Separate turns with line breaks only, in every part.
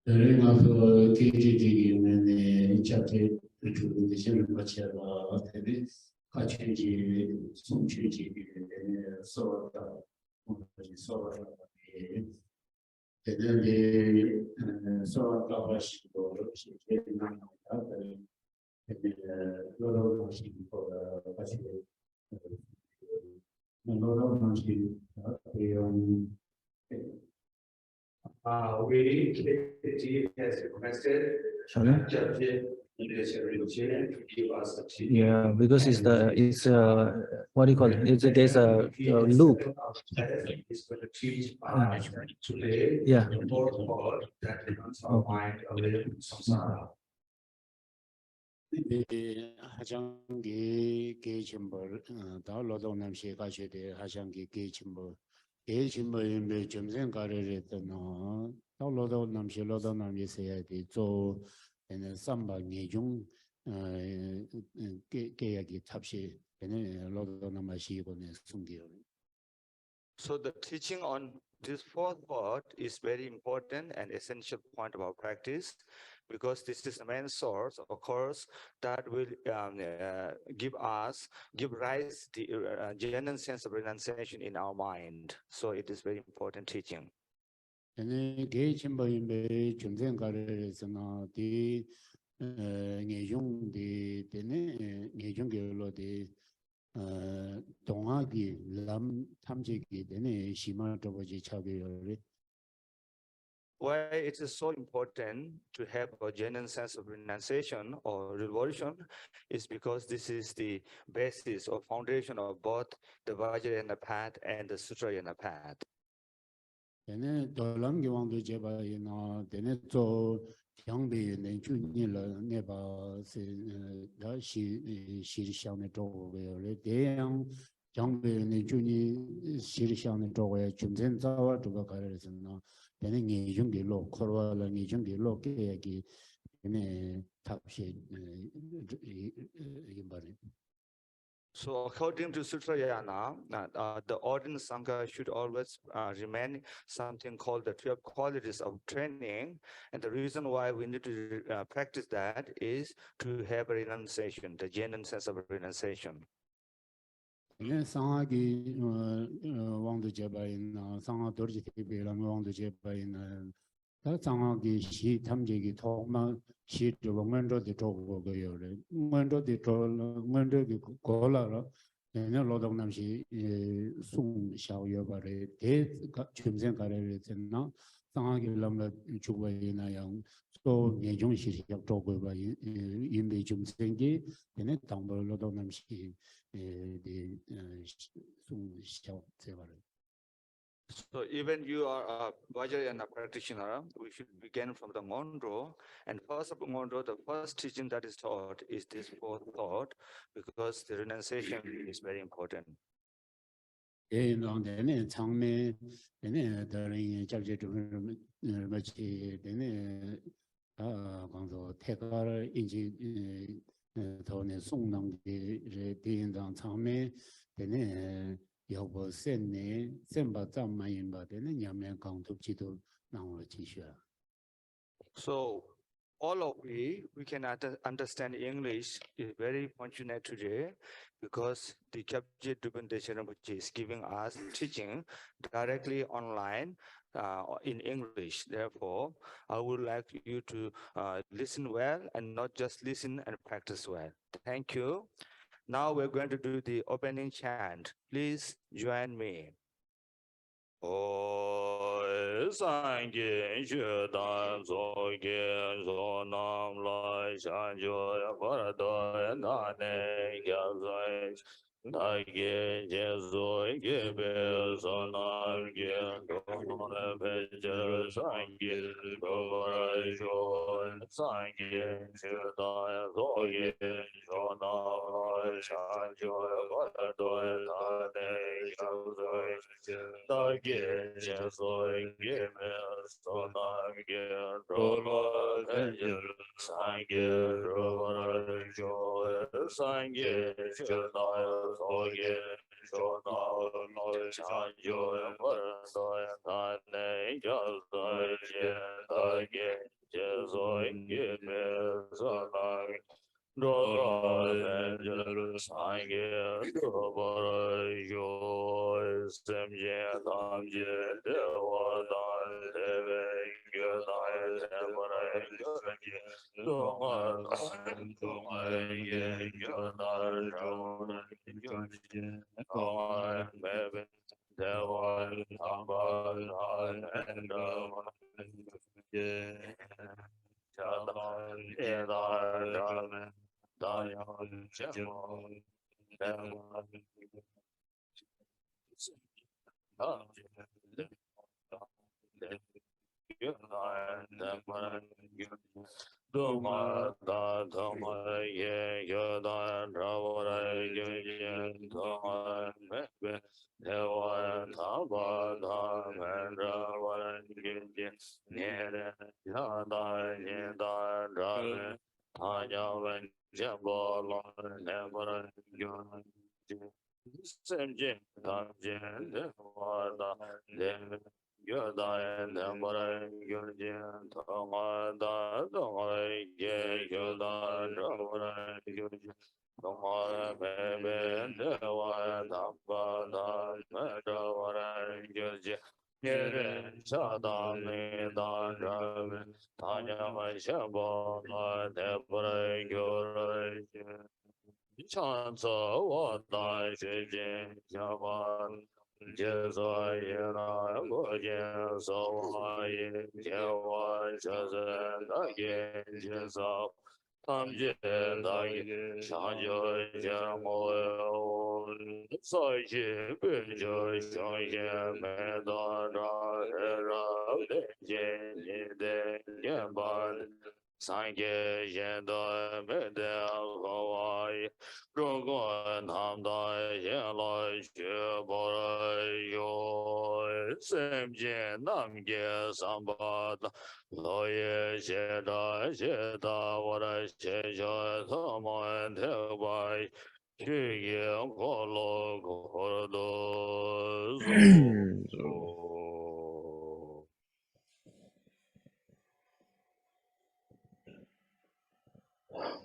ringato KTG nelle chapter di Rinpoche la tele facegi sonci sorta sorta e delle sorta lasciò che non e loro si faceva loro non si we KTG has requested
yeah, because it's what do you call it? There's a loop.
Is going to teach today
Yeah.
the fourth part that demands our mind away from samsara. 하장기 계침벌 다로도 남시 가시되 하장기 계침벌 계침벌인데 점생 가르랬더나 다로도 남시 로도 남시세야 돼저 에는 삼바 니중 계약이 탑시 에는 로도 남시고네 숨기요.
So the teaching on this fourth part is very important and essential point of our practice, because this is the main source of course that will give rise the genuine sense of renunciation in our mind. So it is very important teaching.
네 계침벌인데 점생 가르랬으나 디 내중디 되네 내중결로디 동학이 람 탐지기 되네 심한 저거지 차별이.
Why it is so important to have a genuine sense of renunciation or revolution is because this is the basis or foundation of both the Vajrayana path and the Sutrayana path.
되네 돌람기왕도 제바이나 되네 저 경비 내주니라 내바세 다시 시리샹의 쪽으로 대양 경비 내주니 시리샹의 쪽에 준전자와 두가 가르쳤나 되네 이중기로 코로라 이중기로 계획이 되네 탑시 이 말이.
So according to Sutrayana, the ordinary Sangha should always remain something called the 12 qualities of training. And the reason why we need to practice that is to have a renunciation, the genuine sense of renunciation.
상하기 왕도 제바인 상하 도르지 대비랑 왕도 제바인 다 상하기 시 탐지기 통만 시 원문도도 조고고요. 원문도도 원문도기 고라라 내가 로동남시 송샤오여바레 대 점생 가래를 했나 상하기 람라 주고이나양 또 예종시 조고바 인비 점생기 내가 당벌 로동남시
So even you are a Vajrayana practitioner, we should begin from the Ngondro. And first of Ngondro, the first teaching that is taught is this fourth thought, because the renunciation is very important.
돈에 송남기 대인당 참매 되네 여보 센네 센바 잠만인바 되는 야면 강독지도 나오는 지시야.
So all of we can understand English is very fortunate today, because the Kyabje Drupon Dechen is giving us teaching directly online in English. Therefore, I would like you to listen well, and not just listen and practice well. Thank you. Now we're going to do the opening chant. Please join me. Sangye Shudan Soge Sonam Lai Shanjo Parado Nane Gyazai Dage Jesu Gebe Sonam Gye Dona Pejer Sangye Gora Shon Sangye Shudan Soge Sonam Lai Shanjo Parado Nane Gyazai Dage Jesu Gebe Sonam Gye Dona Pejer Sangye Gora Shon Sangye Shudan Soge Shona Noi Chanjo Parasoi Tane Gyazoi Dage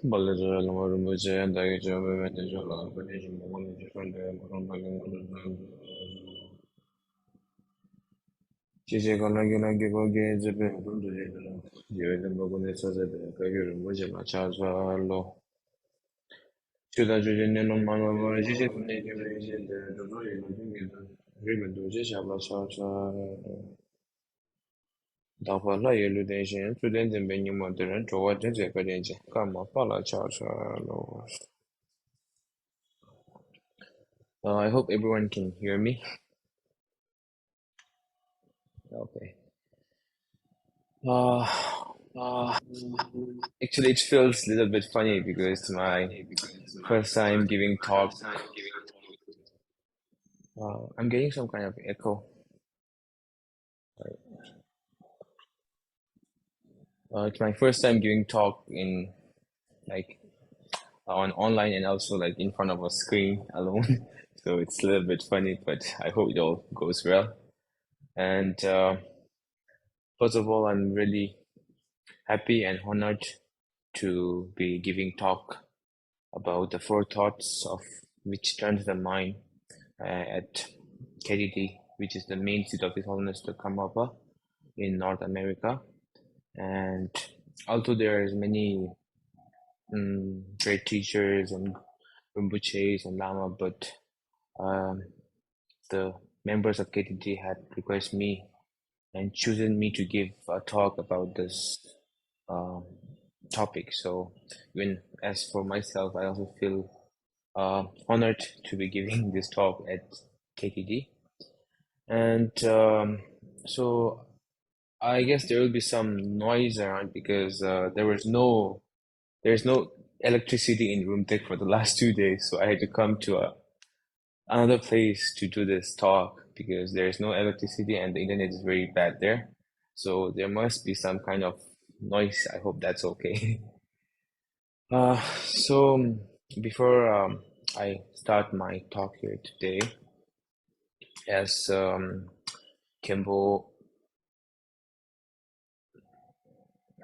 Balleggio la Rinpoche and I get your advantage of the position of one different Chiche con la gina che con che c'è per un giorno. Io vedo con il sasso che io Rinpoche la ciao lo. Ciuda giugno non mano ma Chiche con le che mi sente dopo io non mi ripeto c'è la ciao dopo la io lo dice studente ben io mo der trova c'è che dice come fa la ciao lo. I hope everyone can hear me. Okay. Uh, actually, it feels a little bit funny because it's my first time giving talk. I'm getting some kind of echo. It's my first time giving talk in like on online and also like in front of a screen alone. So it's a little bit funny, but I hope it all goes well. And first of all, I'm really happy and honored to be giving talk about the four thoughts of which turns the mind at KDT, which is the main seat of His Holiness the Karmapa in North America. And although there is many great teachers and Rinpoches and Lama, but the members of KDT had requested me and chosen me to give a talk about this topic. So even as for myself, I also feel honored to be giving this talk at KTD. And so I guess there will be some noise around because there's no electricity in Roomtech for the last 2 days. So I had to come to another place to do this talk because there is no electricity and the internet is very bad there. So there must be some kind of noise. I hope that's okay. So before I start my talk here today, as Kempo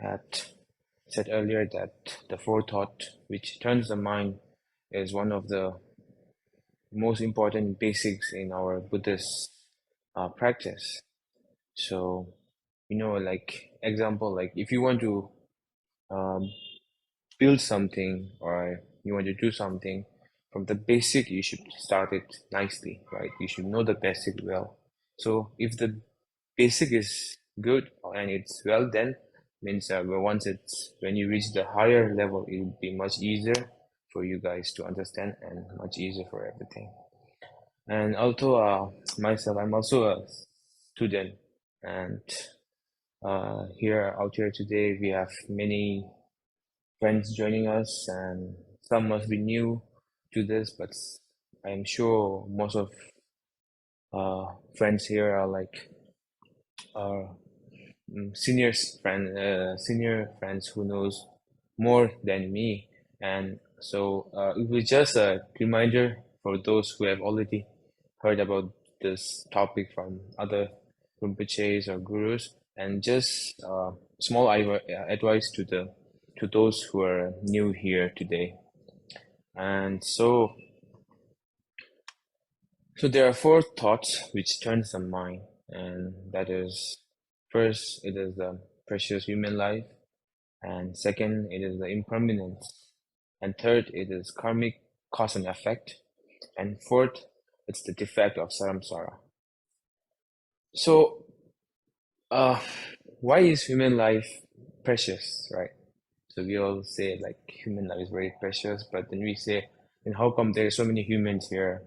had said earlier that the forethought which turns the mind is one of the most important basics in our Buddhist practice. So, like example, like if you want to um, build something or you want to do something, from the basic, you should start it nicely, right? You should know the basic well. So if the basic is good and it's well, then means when you reach the higher level, it will be much easier for you guys to understand and much easier for everything. And also myself, I'm also a student, and out here today we have many friends joining us, and some must be new to this, but I'm sure most of friends here are like senior friends who knows more than me, and so it was just a reminder for those who have already heard about this topic from other Rinpoches or gurus, and just small advice to those who are new here today. And so there are 4 thoughts which turns the mind, and that is, first, it is the precious human life, and second, it is the impermanence, and third, it is karmic cause and effect, and fourth, it's the defect of samsara. So, why is human life precious, right? So we all say like human life is very precious, but then we say, and how come there are so many humans here?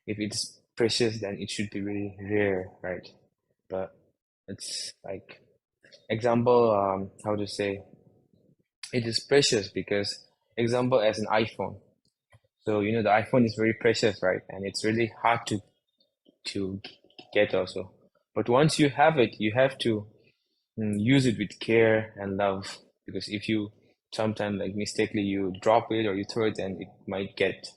If it's precious, then it should be really rare, right? But it's like example, how to say, it is precious because example as an iPhone. So the iPhone is very precious, right? And it's really hard to get also. But once you have it, you have to use it with care and love, because if you sometimes like mistakenly you drop it or you throw it, then it might get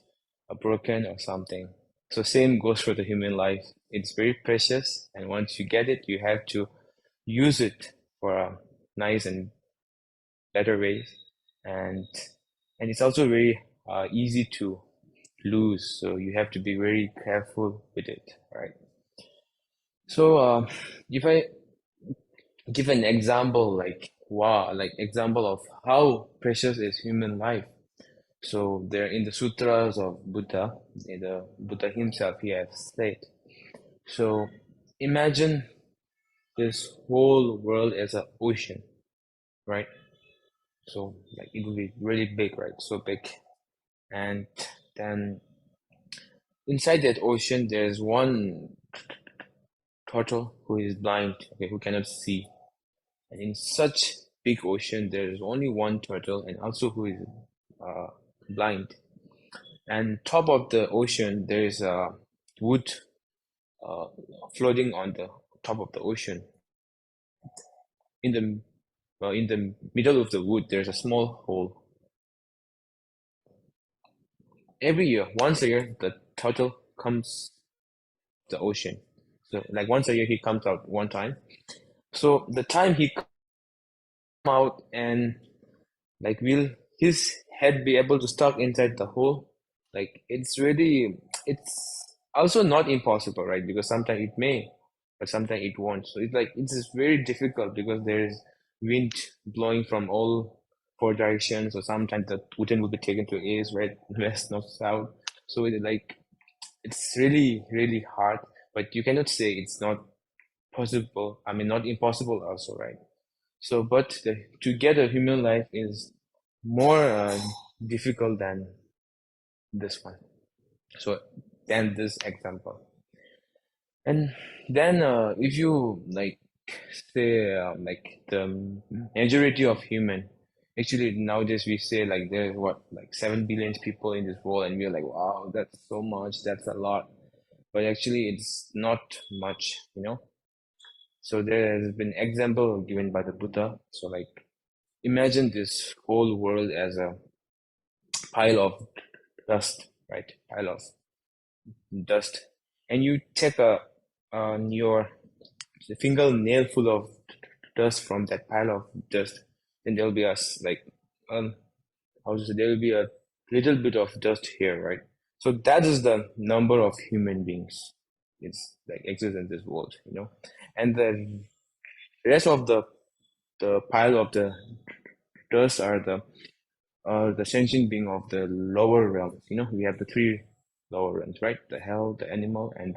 broken or something. So same goes for the human life. It's very precious, and once you get it, you have to use it for a nice and better ways, and it's also very easy to lose, so you have to be very careful with it, right? So if I give an example, example of how precious is human life. So there in the sutras of Buddha, the Buddha himself, he has said, so imagine this whole world as an ocean, right? So like it will be really big, right? So big. And then inside that ocean, there's one turtle who is blind, okay, who cannot see. And in such big ocean, there is only one turtle, and also who is blind. And top of the ocean, there is a wood floating on the top of the ocean. In the middle of the wood, there's a small hole. Every year, once a year, the turtle comes to the ocean. So like once a year, he comes out one time. So the time he come out, and like will his head be able to stuck inside the hole? Like it's also not impossible, right? Because sometimes it may, but sometimes it won't. So it's just very difficult because there is wind blowing from all 4 directions. So sometimes the wooden will be taken to east, west, north, south. So it's really, really hard. But you cannot say it's not possible. I mean, not impossible also, right? So, but to get a human life is more difficult than this one. So, than this example. And then if you like say like the majority of human, actually nowadays we say like there's like 7 billion people in this world, and we're like, wow, that's so much, that's a lot. But actually it's not much, So there has been example given by the Buddha. So like imagine this whole world as a pile of dust, right? Pile of dust, and you take your fingernail full of dust from that pile of dust. then there'll be how to say, there will be a little bit of dust here, right? So that is the number of human beings it's like exist in this world, and the rest of the pile of the dust are the sentient being of the lower realms. We have the three lower realms, right? The hell, the animal, and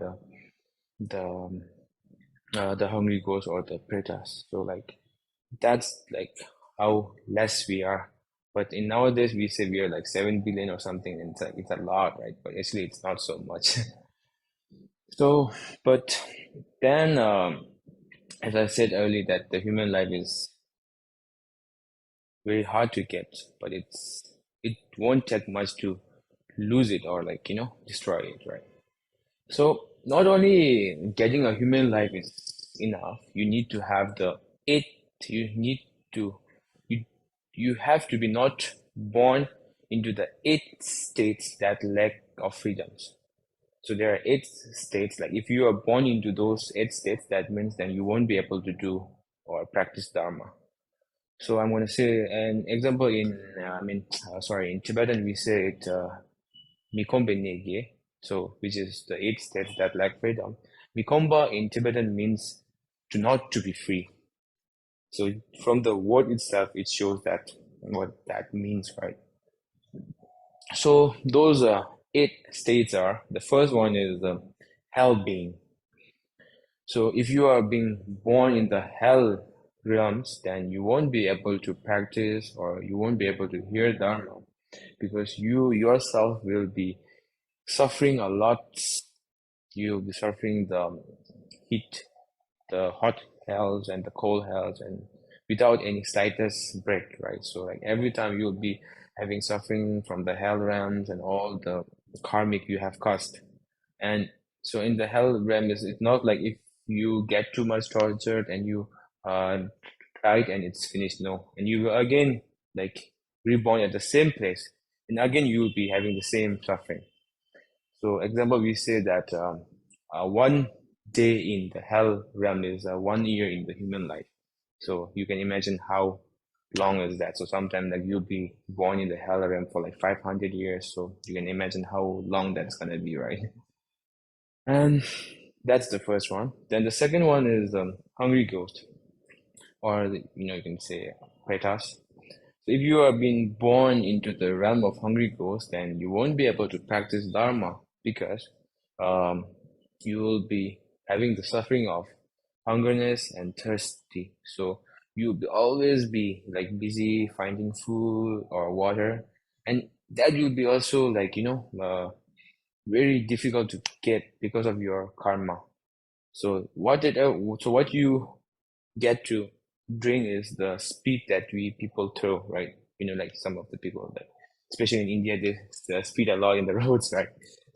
the hungry ghost or the pretas. So like that's like how less we are. But in nowadays we say we are like 7 billion or something, and it's a lot, right? But actually it's not so much. So, but then as I said earlier, that the human life is very hard to get, but it won't take much to lose it or destroy it, right? So not only getting a human life is enough, you need to have you need to you have to be not born into the 8 states that lack of freedoms. So there are 8 states. Like if you are born into those 8 states, that means then you won't be able to do or practice Dharma. So I'm going to say an example in Tibetan we say it Mikombe Nege, so which is the 8 states that lack freedom. Mikomba in Tibetan means not to be free. So from the word itself, it shows that what that means, right? So those 8 states are, the first one is hell being. So if you are being born in the hell realms, then you won't be able to practice or you won't be able to hear Dharma, because you yourself will be suffering a lot. You'll be suffering the heat, the hot hells and the cold hells, and without any slightest break, right? So like every time you'll be having suffering from the hell realms and all the karmic you have caused. And so in the hell realm, it's not like if you get too much tortured and you tried and it's finished. No, and you will again like reborn at the same place, and again you will be having the same suffering. So example, we say that 1 day in the hell realm is 1 year in the human life. So you can imagine how long is that. So sometimes like you'll be born in the hell realm for like 500 years. So you can imagine how long that's gonna be, right? And that's the first one. Then the second one is hungry ghost, or you can say pretas. So if you are being born into the realm of hungry ghosts, then you won't be able to practice Dharma, because you will be having the suffering of hungerness and thirsty. So you'll always be like busy finding food or water, and that will be also like very difficult to get because of your karma. So what you get to drink is the speed that we people throw, right? Like some of the people that, especially in India, they speed a lot in the roads, right?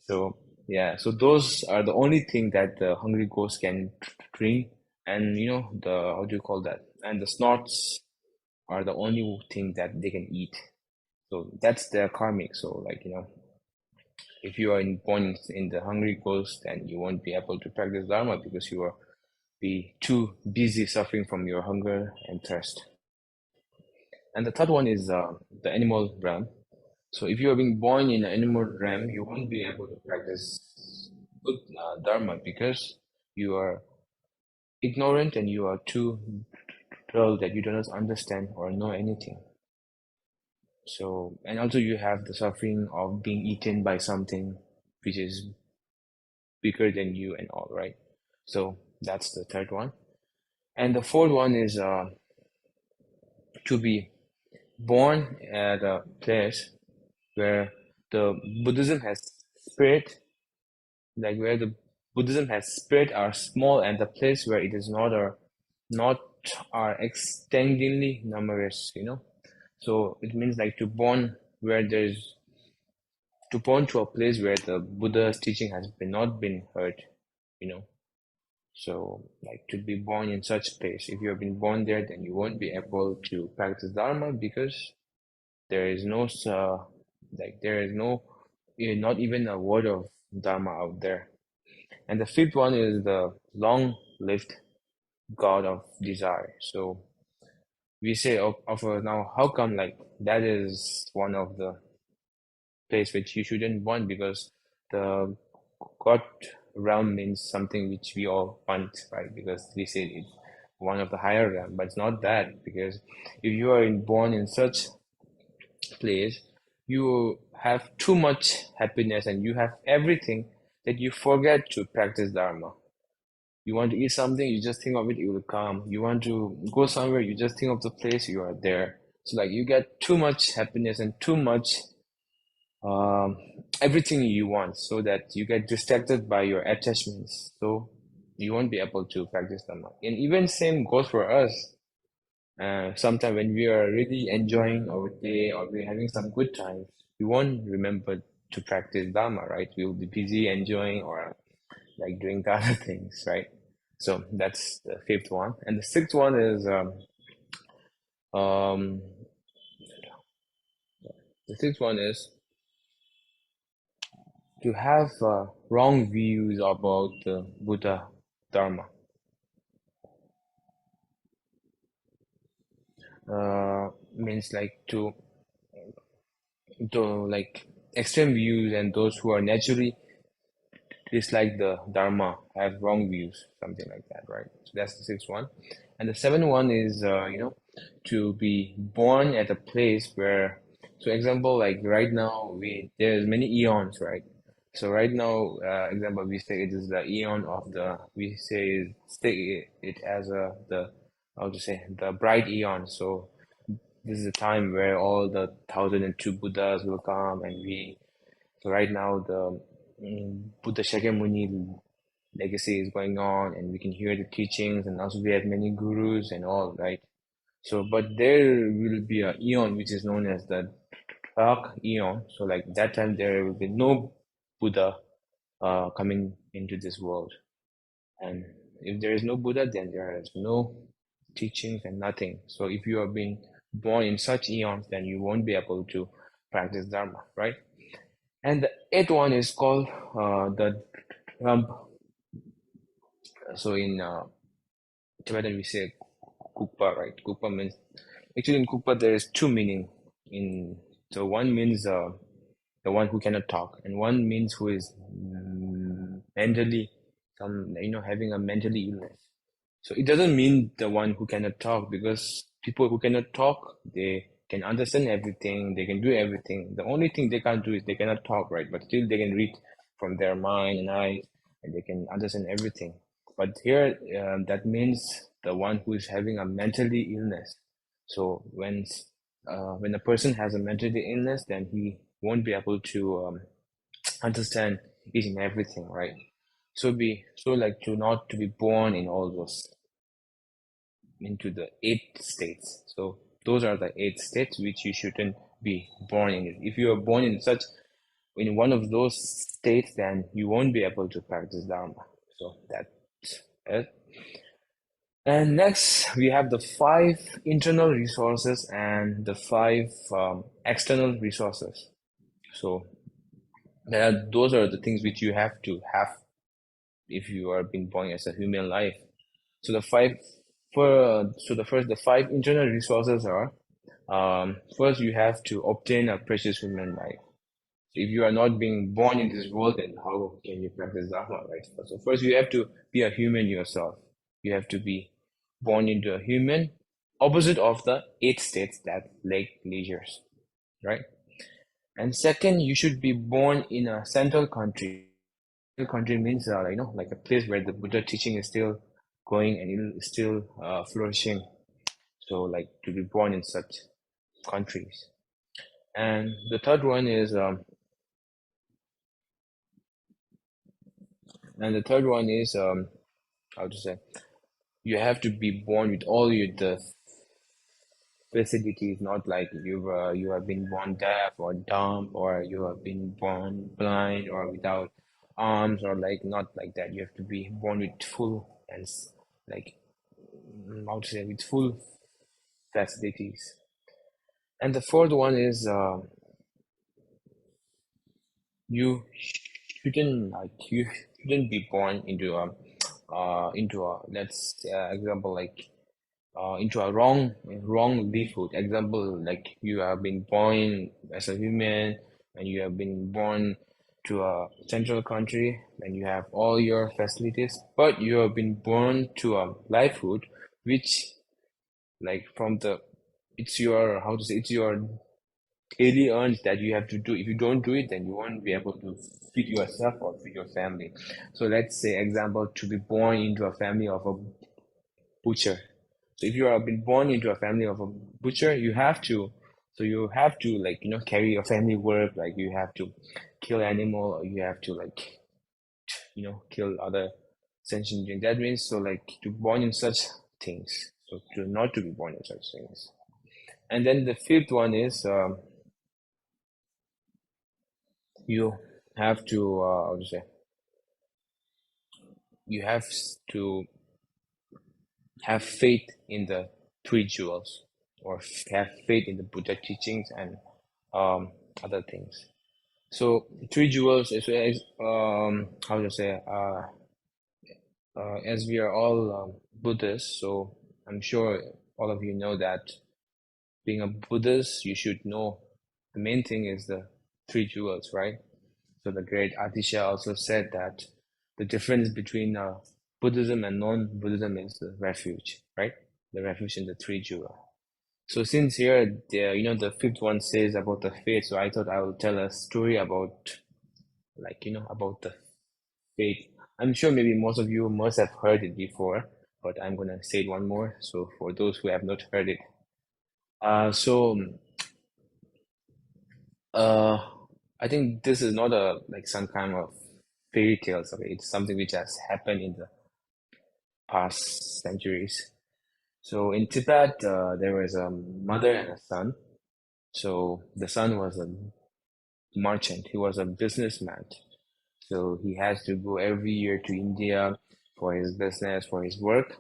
So yeah, so those are the only thing that the hungry ghost can drink, and the how do you call that? And the snorts are the only thing that they can eat. So that's their karmic. So like if you are born in the hungry ghost, then you won't be able to practice Dharma because you are be too busy suffering from your hunger and thirst. And the third one is the animal realm. So if you are being born in the animal realm, you won't be able to practice good Dharma because you are ignorant and you are too dull that you do not understand or know anything. So, and also you have the suffering of being eaten by something which is bigger than you and all, right? So that's the third one. And the fourth one is to be born at a place where the Buddhism has spread, like where the Buddhism has spread are small, and the place where it is not are extendingly numerous, So it means like to born to a place where the Buddha's teaching has not been heard, So like to be born in such place, if you have been born there, then you won't be able to practice Dharma because there is no not even a word of Dharma out there. And the fifth one is the long-lived God of desire. So we say of now, how come like that is one of the place which you shouldn't want, because the God realm means something which we all want, right? Because we say it's one of the higher realm, but it's not that, because if you are born in such place, you have too much happiness and you have everything that you forget to practice Dharma. You want to eat something, you just think of it, it will come. You want to go somewhere, you just think of the place, you are there. So like you get too much happiness and too much um, everything you want, so that you get distracted by your attachments. So you won't be able to practice Dharma. And even same goes for us. Sometimes when we are really enjoying our day or we're having some good times, we won't remember to practice Dharma, right? We'll be busy enjoying or like doing the other things, right? So that's the fifth one. And the sixth one is um, the sixth one is to have wrong views about the Buddha Dharma. Means like to like extreme views, and those who are naturally dislike the Dharma have wrong views, something like that, right? So that's the sixth one. And the seventh one is, to be born at a place where, so example, like right now, there's many eons, right? So right now, example, we say it is the eon of we say it as how to say, the bright eon. So this is a time where all the 1,002 Buddhas will come, and so right now the Buddha Shakyamuni legacy is going on, and we can hear the teachings, and also we have many gurus and all, right? So, but there will be a eon which is known as the dark eon. So, like that time, there will be no Buddha coming into this world, and if there is no Buddha, then there is no teachings and nothing. So, if you are being born in such eons, then you won't be able to practice Dharma, right? And the eighth one is called the Ramp. So in Tibetan we say Kukpa, right? Kukpa means, actually in Kukpa there is two meaning. So one means the one who cannot talk, and one means who is mentally having a mentally illness. So it doesn't mean the one who cannot talk, because people who cannot talk, they can understand everything, they can do everything. The only thing they can't do is they cannot talk, right? But still they can read from their mind and eyes, and they can understand everything. But here, that means the one who is having a mentally illness. So when a person has a mentally illness, then he won't be able to understand each and everything, right? So like to not to be born in all those into the 8 states. So those are the 8 states which you shouldn't be born in. If you are born in one of those states, then you won't be able to practice Dharma. So that's it. And next, we have the 5 internal resources and the 5 external resources. So those are the things which you have to have if you are being born as a human life. So the 5 internal resources are, first you have to obtain a precious human life. So if you are not being born in this world, then how can you practice Dharma, right? So first you have to be a human yourself. You have to be born into a human, opposite of the 8 states that like leisures, right? And second, you should be born in a central country. Central country means like a place where the Buddha teaching is still going and it is still flourishing. So like to be born in such countries. And the third one is how to say, you have to be born with all the facilities, not like you have been born deaf or dumb, or you have been born blind or without arms, or like not like that. You have to be born with full and like how to say, with full facilities. And the fourth one is you you shouldn't be born into a let's example like into a wrong livelihood. Example, like you have been born as a human and you have been born to a central country and you have all your facilities, but you have been born to a livelihood which like from the it's your how to say it's your daily earns that you have to do. If you don't do it, then you won't be able to feed yourself or feed your family. So let's say example, to be born into a family of a butcher. So if you have been born into a family of a butcher, you have to, so you have to like, you know, carry your family work, like you have to kill animal or you have to like, you know, kill other sentient beings. That means so like to born in such things, so to not to be born in such things. And then the fifth one is you have to, how to say, you have to have faith in the three jewels or have faith in the Buddha teachings and other things. So three jewels is how to say as we are all Buddhists, so I'm sure all of you know that being a Buddhist, you should know the main thing is the three jewels, right? So the great Atisha also said that the difference between Buddhism and non-Buddhism is the refuge, right? The refuge in the three jewel. So since here, you know, the fifth one says about the faith, so I thought I will tell a story about, like, you know, about the faith. I'm sure maybe most of you must have heard it before, but I'm gonna say it one more. So for those who have not heard it, I think this is not a like some kind of fairy tales. Okay, it's something which has happened in the past centuries. So in Tibet, there was a mother and a son. So the son was a merchant. He was a businessman. So he has to go every year to India for his business, for his work.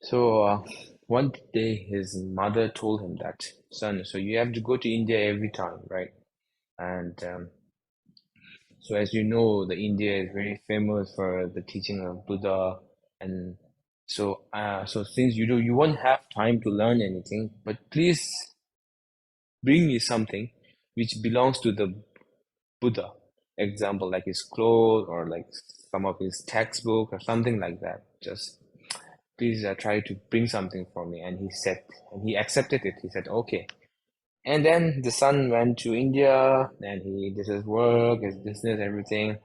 So one day his mother told him that, son, so you have to go to India every time, right? And so as you know, the India is very famous for the teaching of Buddha, and so so since you won't have time to learn anything, but please bring me something which belongs to the Buddha. Example, like his clothes or like some of his textbook or something like that. Just please try to bring something for me. And he said, and he accepted it. He said, okay. And then the son went to India and he did his work, his business, everything.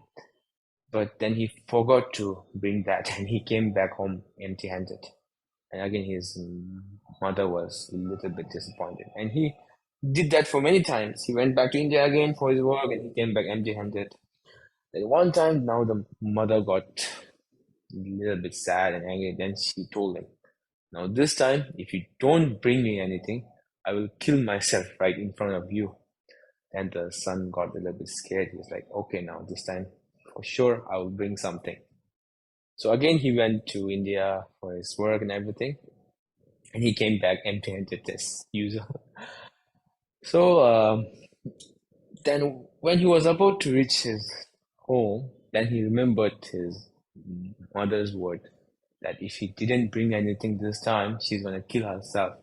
But then he forgot to bring that and he came back home empty-handed. And again, his mother was a little bit disappointed. And he did that for many times. He went back to India again for his work and he came back empty-handed. Like one time, now the mother got a little bit sad and angry. Then she told him, now this time, if you don't bring me anything, I will kill myself right in front of you. And the son got a little bit scared. He was like, okay, now this time, for sure, I will bring something. So again, he went to India for his work and everything. And he came back empty-handed as usual. So then when he was about to reach his home, then he remembered his mother's word that if he didn't bring anything this time, she's gonna kill herself.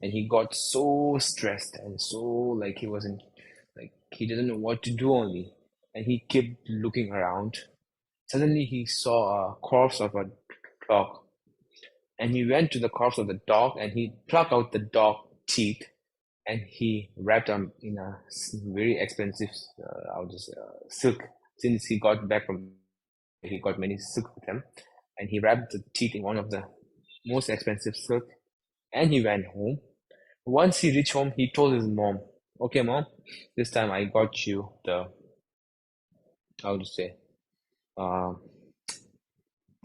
And he got so stressed and so like he wasn't like he didn't know what to do only. And he kept looking around. Suddenly he saw a corpse of a dog. And he went to the corpse of the dog and he plucked out the dog teeth and he wrapped them in a very expensive silk. Since he got back from, he got many silk with him, and he wrapped the teeth in one of the most expensive silk, and he went home. Once he reached home, he told his mom, "Okay, mom, this time I got you the how to say, uh,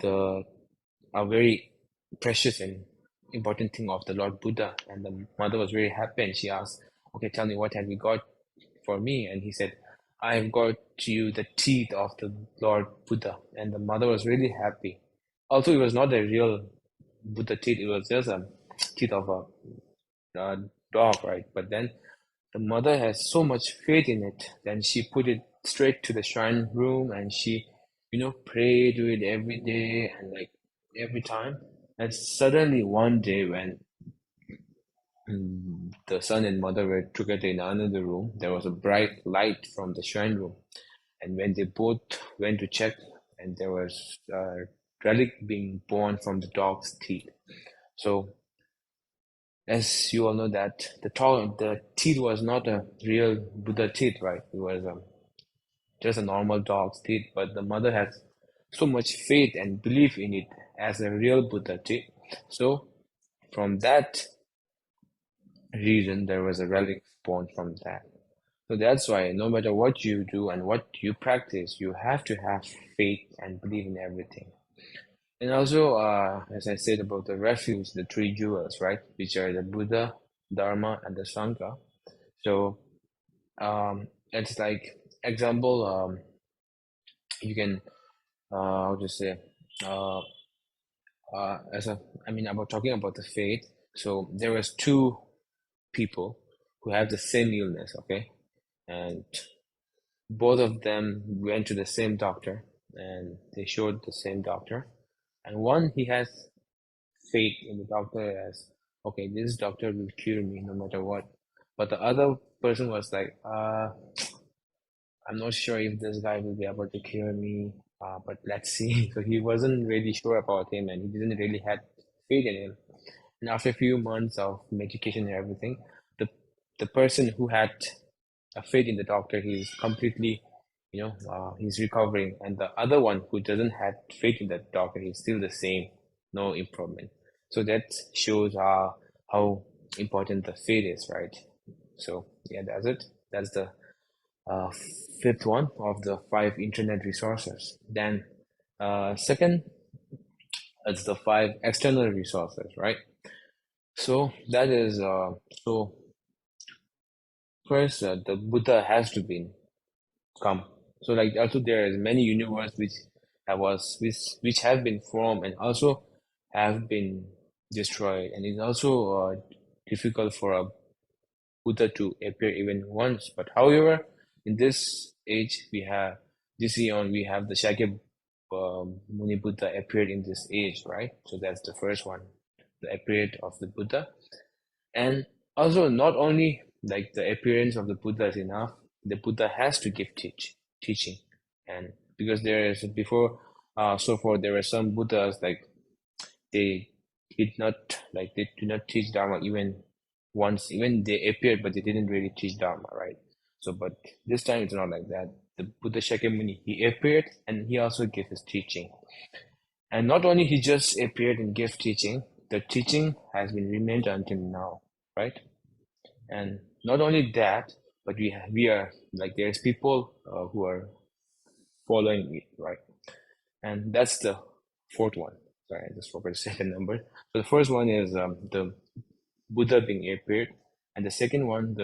the a very precious and important thing of the Lord Buddha." And the mother was very happy and she asked, okay, tell me, what have you got for me? And he said, I have got you the teeth of the Lord Buddha. And the mother was really happy. Although it was not a real Buddha teeth, it was just a teeth of a dog, right? But then the mother has so much faith in it, then she put it straight to the shrine room and she, pray to it every day and like every time. And suddenly one day when the son and mother were together in another room, there was a bright light from the shrine room. And when they both went to check, and there was a relic being born from the dog's teeth. So as you all know that the teeth was not a real Buddha teeth, right? It was just a normal dog's teeth, but the mother had so much faith and belief in it as a real Buddha teeth. So from that reason, there was a relic born from that. So that's why no matter what you do and what you practice, you have to have faith and believe in everything. And also, as I said about the refuge, the three jewels, right, which are the Buddha, Dharma, and the Sangha. So it's like example, you can how to say uh, about talking about the faith. So there was two people who have the same illness, okay, and both of them went to the same doctor, and they showed the same doctor, and one he has faith in the doctor as, okay, this doctor will cure me no matter what, but the other person was like, I'm not sure if this guy will be able to cure me, but let's see. So he wasn't really sure about him, and he didn't really had faith in him. And after a few months of medication and everything, the person who had a faith in the doctor, he's completely, he's recovering, and the other one who doesn't have faith in the doctor, he's still the same, no improvement. So that shows how important the faith is, right? So yeah, that's it. That's the fifth one of the 5 internet resources. Then second, it's the 5 external resources, right? So that is so first, the Buddha has to be come. So like also there is many universe which have been formed and also have been destroyed, and it's also difficult for a Buddha to appear even once. But however, in this age, this eon, we have the Shakya Muni Buddha appeared in this age, right? So that's the first one, the appearance of the Buddha. And also not only like the appearance of the Buddha is enough, the Buddha has to give teaching. And because there is before, so far there were some Buddhas like they did not teach Dharma even once, even they appeared, but they didn't really teach Dharma, right? So, but this time it's not like that. The Buddha Shakyamuni, he appeared and he also gave his teaching. And not only he just appeared and gave teaching, the teaching has been remained until now, right? And not only that, but we are like there's people who are following it, right? And that's the fourth one. Sorry, I just forgot to say the number. So the first one is the Buddha being appeared, and the second one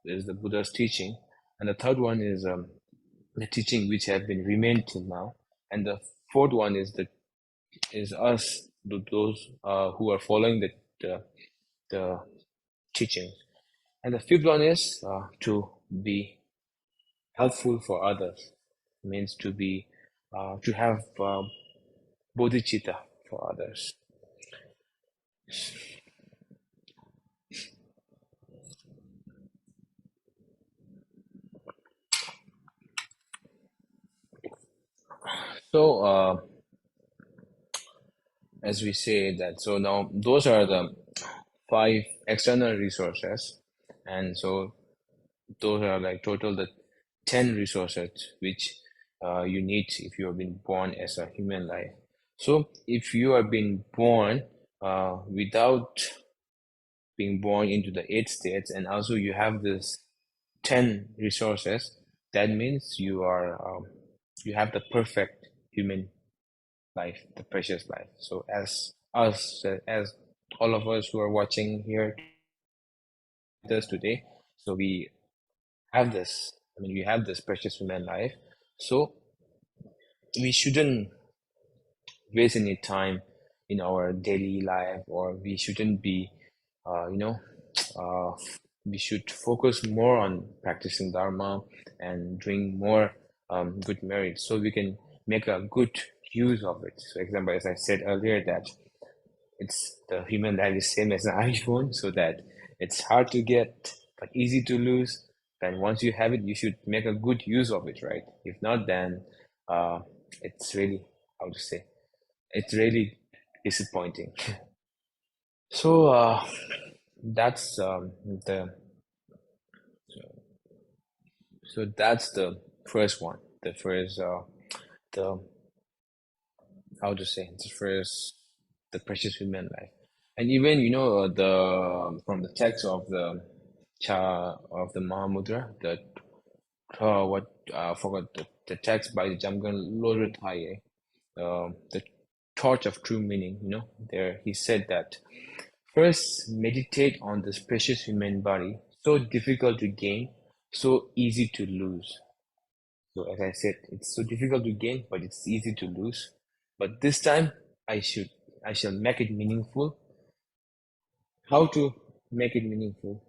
is the Buddha's teaching, and the third one is the teaching which have been remained till now, and the fourth one is us, those who are following the teaching, and the fifth one is to be helpful for others, means to be to have bodhicitta for others. So as we say that, so now those are the 5 external resources, and so those are like total the 10 resources which you need if you have been born as a human life. So if you have been born without being born into the 8 states, and also you have this 10 resources, that means you have the perfect human life, the precious life. So as all of us who are watching here today, so we have this, we have this precious human life. So we shouldn't waste any time in our daily life, or we shouldn't be, we should focus more on practicing Dharma and doing more good merits so we can make a good use of it. So example, as I said earlier, that it's the human life is same as an iPhone, so that it's hard to get but easy to lose. And once you have it, you should make a good use of it, right? If not, then it's really, how to say, it's really disappointing. So that's the so that's the first one. The first the how to say the first the precious human life. And even the from the text of the Mahamudra, the forgot the text by the Jamgon Lodritaye, the torch of true meaning. There he said that first meditate on this precious human body, so difficult to gain, so easy to lose. So as I said, it's so difficult to gain, but it's easy to lose. But this time I shall make it meaningful. How to make it meaningful?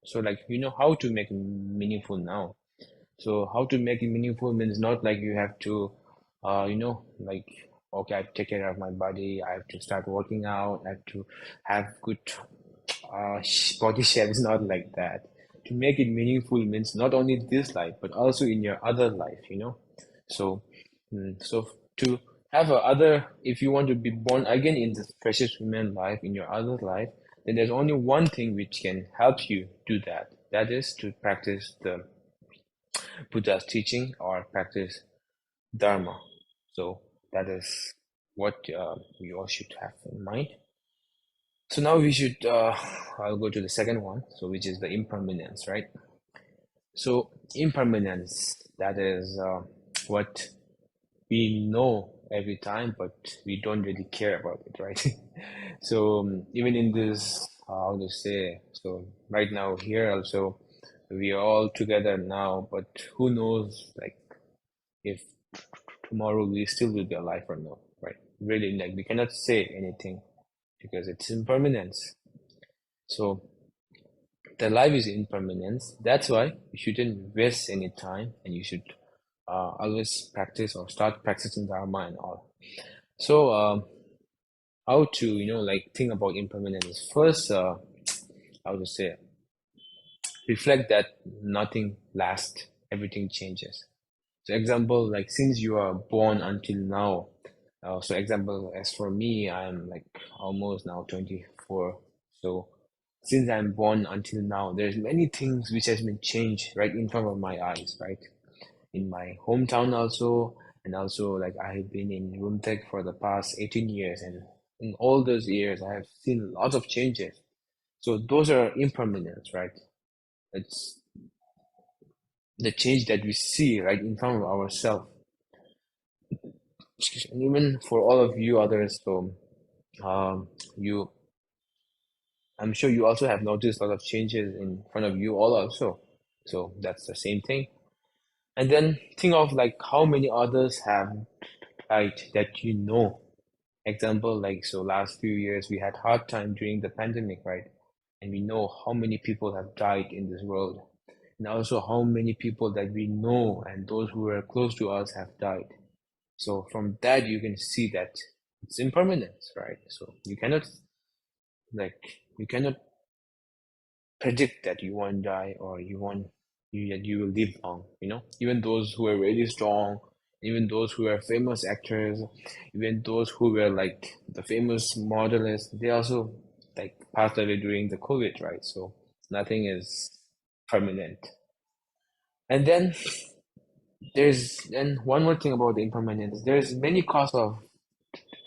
So like how to make it meaningful now. So how to make it meaningful means not like you have to like, okay, I have to take care of my body, I have to start working out, I have to have good body shape. It's not like that. To make it meaningful means not only this life, but also in your other life, So, so to have if you want to be born again in this precious human life, in your other life, then there's only one thing which can help you do that. That is to practice the Buddha's teaching or practice Dharma. So that is what we all should have in mind. So now we should, I'll go to the second one, so which is the impermanence, right? So impermanence, that is what we know every time, but we don't really care about it, right? So even in this, how to say, so right now here also, we are all together now, but who knows, like, if tomorrow we still will be alive or not, right? Really, like, we cannot say anything because it's impermanence. So the life is impermanence. That's why you shouldn't waste any time, and you should always practice or start practicing Dharma and all. So how to like think about impermanence? First, how to say, reflect that nothing lasts, everything changes. So example, like since you are born until now, so example, as for me, I'm like almost now 24. So since I'm born until now, there's many things which has been changed right in front of my eyes, right? In my hometown also, and also like I have been in Rumtek for the past 18 years, and in all those years, I have seen lots of changes. So those are impermanence, right? It's the change that we see right in front of ourselves. And even for all of you others, so I'm sure you also have noticed a lot of changes in front of you all also. So that's the same thing. And then think of like how many others have died that you know. Example, like so last few years we had hard time during the pandemic, right? And we know how many people have died in this world. And also how many people that we know and those who were close to us have died. So from that you can see that it's impermanence, right? So you cannot predict that you won't die or you will live long, even those who are really strong, even those who are famous actors, even those who were like the famous modelists, they also like passed away during the COVID, right? So nothing is permanent. And then there's one more thing about the impermanence. There's many causes of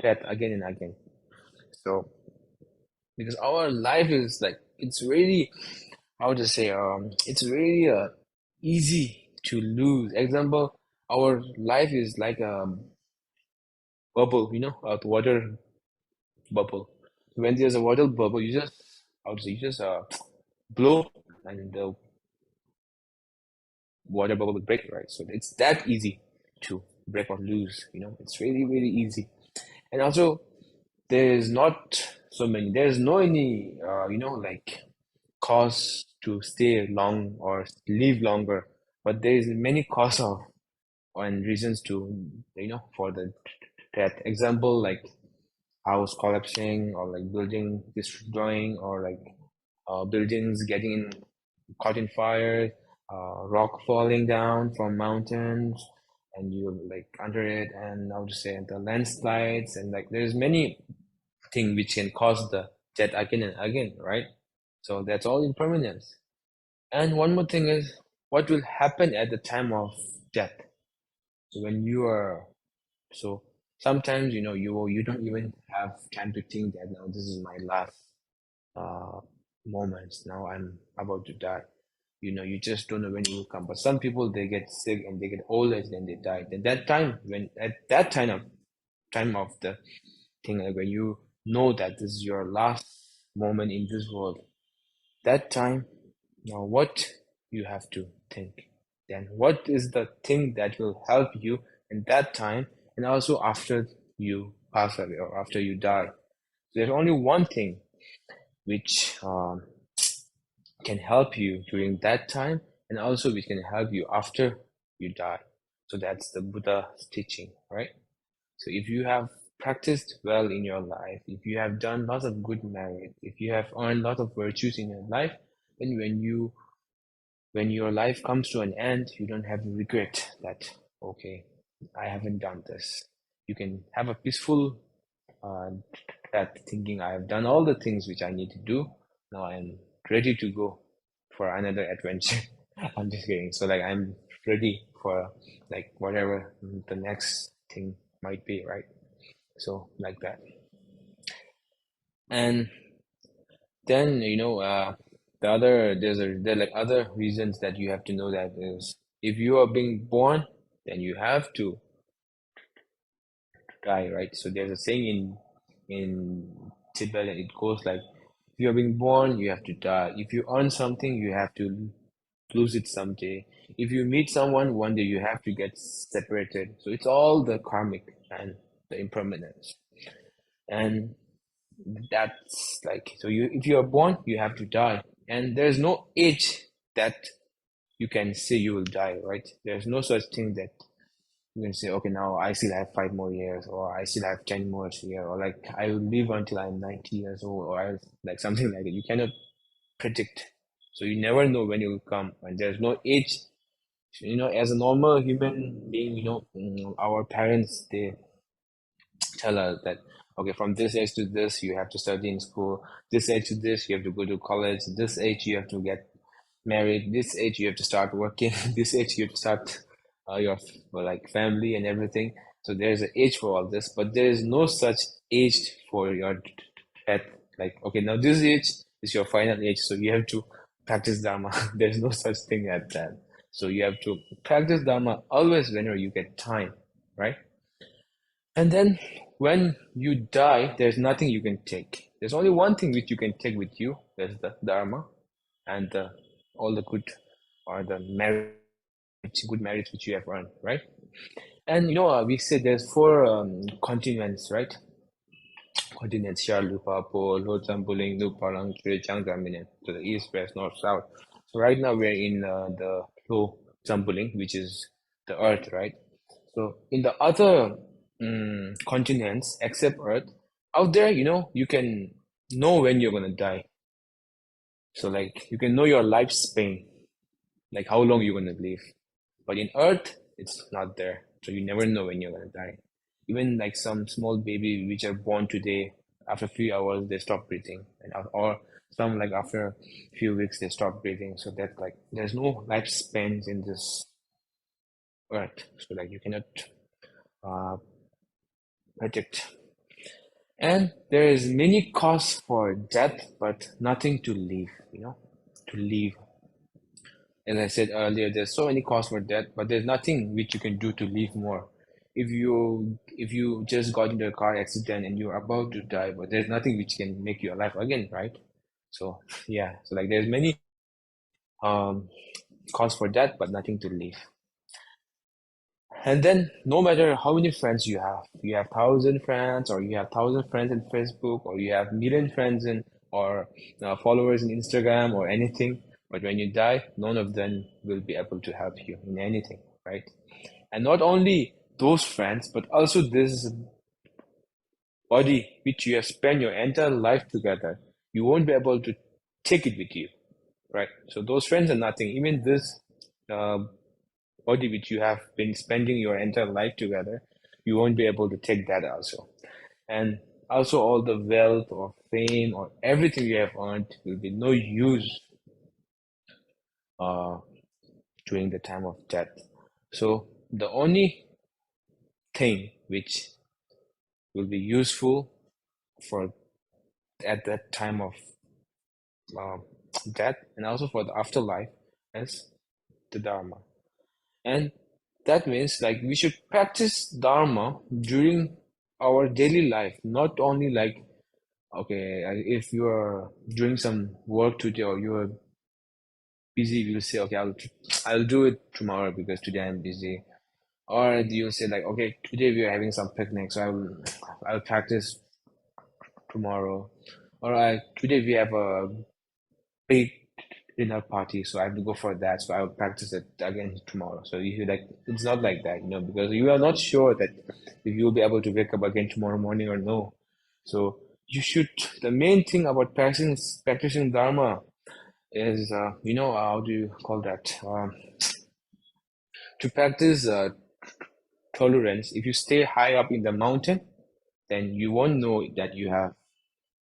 death again and again. So because our life is like, it's really, how to say, it's really easy to lose. Example, our life is like a bubble, a water bubble. When there's a water bubble, you just, how to say, you just blow and the water bubble will break, right? So it's that easy to break or lose, it's really, really easy. And also, there's no any, like cause to stay long or live longer, but there is many cause of and reasons to, for the death. Example, like house collapsing, or like building destroying, or like buildings getting caught in fire, rock falling down from mountains, and you're like under it, and I would say the landslides, and like there's many things which can cause the death again and again, right? So that's all impermanence. And one more thing is what will happen at the time of death. So when you are, so sometimes you don't even have time to think that now this is my last moments. Now I'm about to die. You just don't know when it will come. But some people, they get sick and they get old and then they die. Then that time, when at that time of the thing, like when you know that this is your last moment in this world, that time, now what you have to think. Then what is the thing that will help you in that time and also after you pass away or after you die? There's only one thing which can help you during that time and also which can help you after you die. So that's the Buddha's teaching, right? So if you have practiced well in your life, if you have done lots of good merit, if you have earned lots of virtues in your life, then when your life comes to an end, you don't have regret that, okay, I haven't done this. You can have a peaceful that thinking, I have done all the things which I need to do. Now I'm ready to go for another adventure. I'm just kidding. So like I'm ready for like whatever the next thing might be, right? So like that. And then there are like other reasons that you have to know that is if you are being born, then you have to die, right? So there's a saying in Tibet, and it goes like, if you are being born, you have to die. If you earn something, you have to lose it someday. If you meet someone, one day you have to get separated. So it's all the karmic and the impermanence. And that's like, so if you are born, you have to die. And there's no age that you can say you will die, right? There's no such thing that you can say, okay, now I still have 5 more years, or I still have 10 more years, or like I will live until I'm 90 years old, or like something like that. You cannot predict. So you never know when it will come, and there's no age. As a normal human being, our parents, they tell us that, okay, from this age to this, you have to study in school. This age to this, you have to go to college. This age, you have to get married. This age, you have to start working. This age, you have to start your like family and everything. So there's an age for all this, but there is no such age for your death. Like, okay, now this age is your final age, so you have to practice Dharma. There's no such thing as that. So you have to practice Dharma always whenever you get time, right? And then when you die, there's nothing you can take. There's only one thing which you can take with you. That's the Dharma and all the good or the good merits which you have earned, right? And we said there's 4 continents, right? Continents: Xia, Lupa, Po, Lo, Zambuling, Nu, Palang, Chue, Jiang, Zaminen, to the east, west, north, south. So right now we're in the Lo, Zambuling, which is the earth, right? So in the other continents except earth, out there, you can know when you're gonna die. So like you can know your lifespan, like how long you're gonna live. But in earth, it's not there. So you never know when you're gonna die. Even like some small baby which are born today, after a few hours they stop breathing, or some like after a few weeks they stop breathing. So that's like there's no lifespans in this earth. So like you cannot predict. And there is many cause for death, but nothing to live. To live. As I said earlier, there's so many causes for death, but there's nothing which you can do to live more. If you just got into a car accident and you're about to die, but there's nothing which can make you alive again, right? So yeah, so like there's many cause for death, but nothing to live. And then no matter how many friends you have 1,000 friends, or you have 1,000 friends in Facebook, or you have million friends or followers in Instagram or anything, but when you die, none of them will be able to help you in anything, right? And not only those friends, but also this body which you have spent your entire life together, you won't be able to take it with you, right? So those friends are nothing. Even this body which you have been spending your entire life together, you won't be able to take that also. And also all the wealth or fame or everything you have earned will be no use during the time of death. So the only thing which will be useful for at that time of death and also for the afterlife is the Dharma. And that means like we should practice Dharma during our daily life, not only like, okay, if you are doing some work today or you are busy, you'll say, okay, I'll do it tomorrow because today I'm busy. Or you'll say like, okay, today we are having some picnic, so I'll practice tomorrow. Or today we have a big dinner party, so I have to go for that, so I'll practice it again tomorrow. So you should like, it's not like that, you know, because you are not sure that if you'll be able to wake up again tomorrow morning or no. So you should, the main thing about practicing Dharma is, you know, how do you call that? To practice tolerance, if you stay high up in the mountain, then you won't know that you have,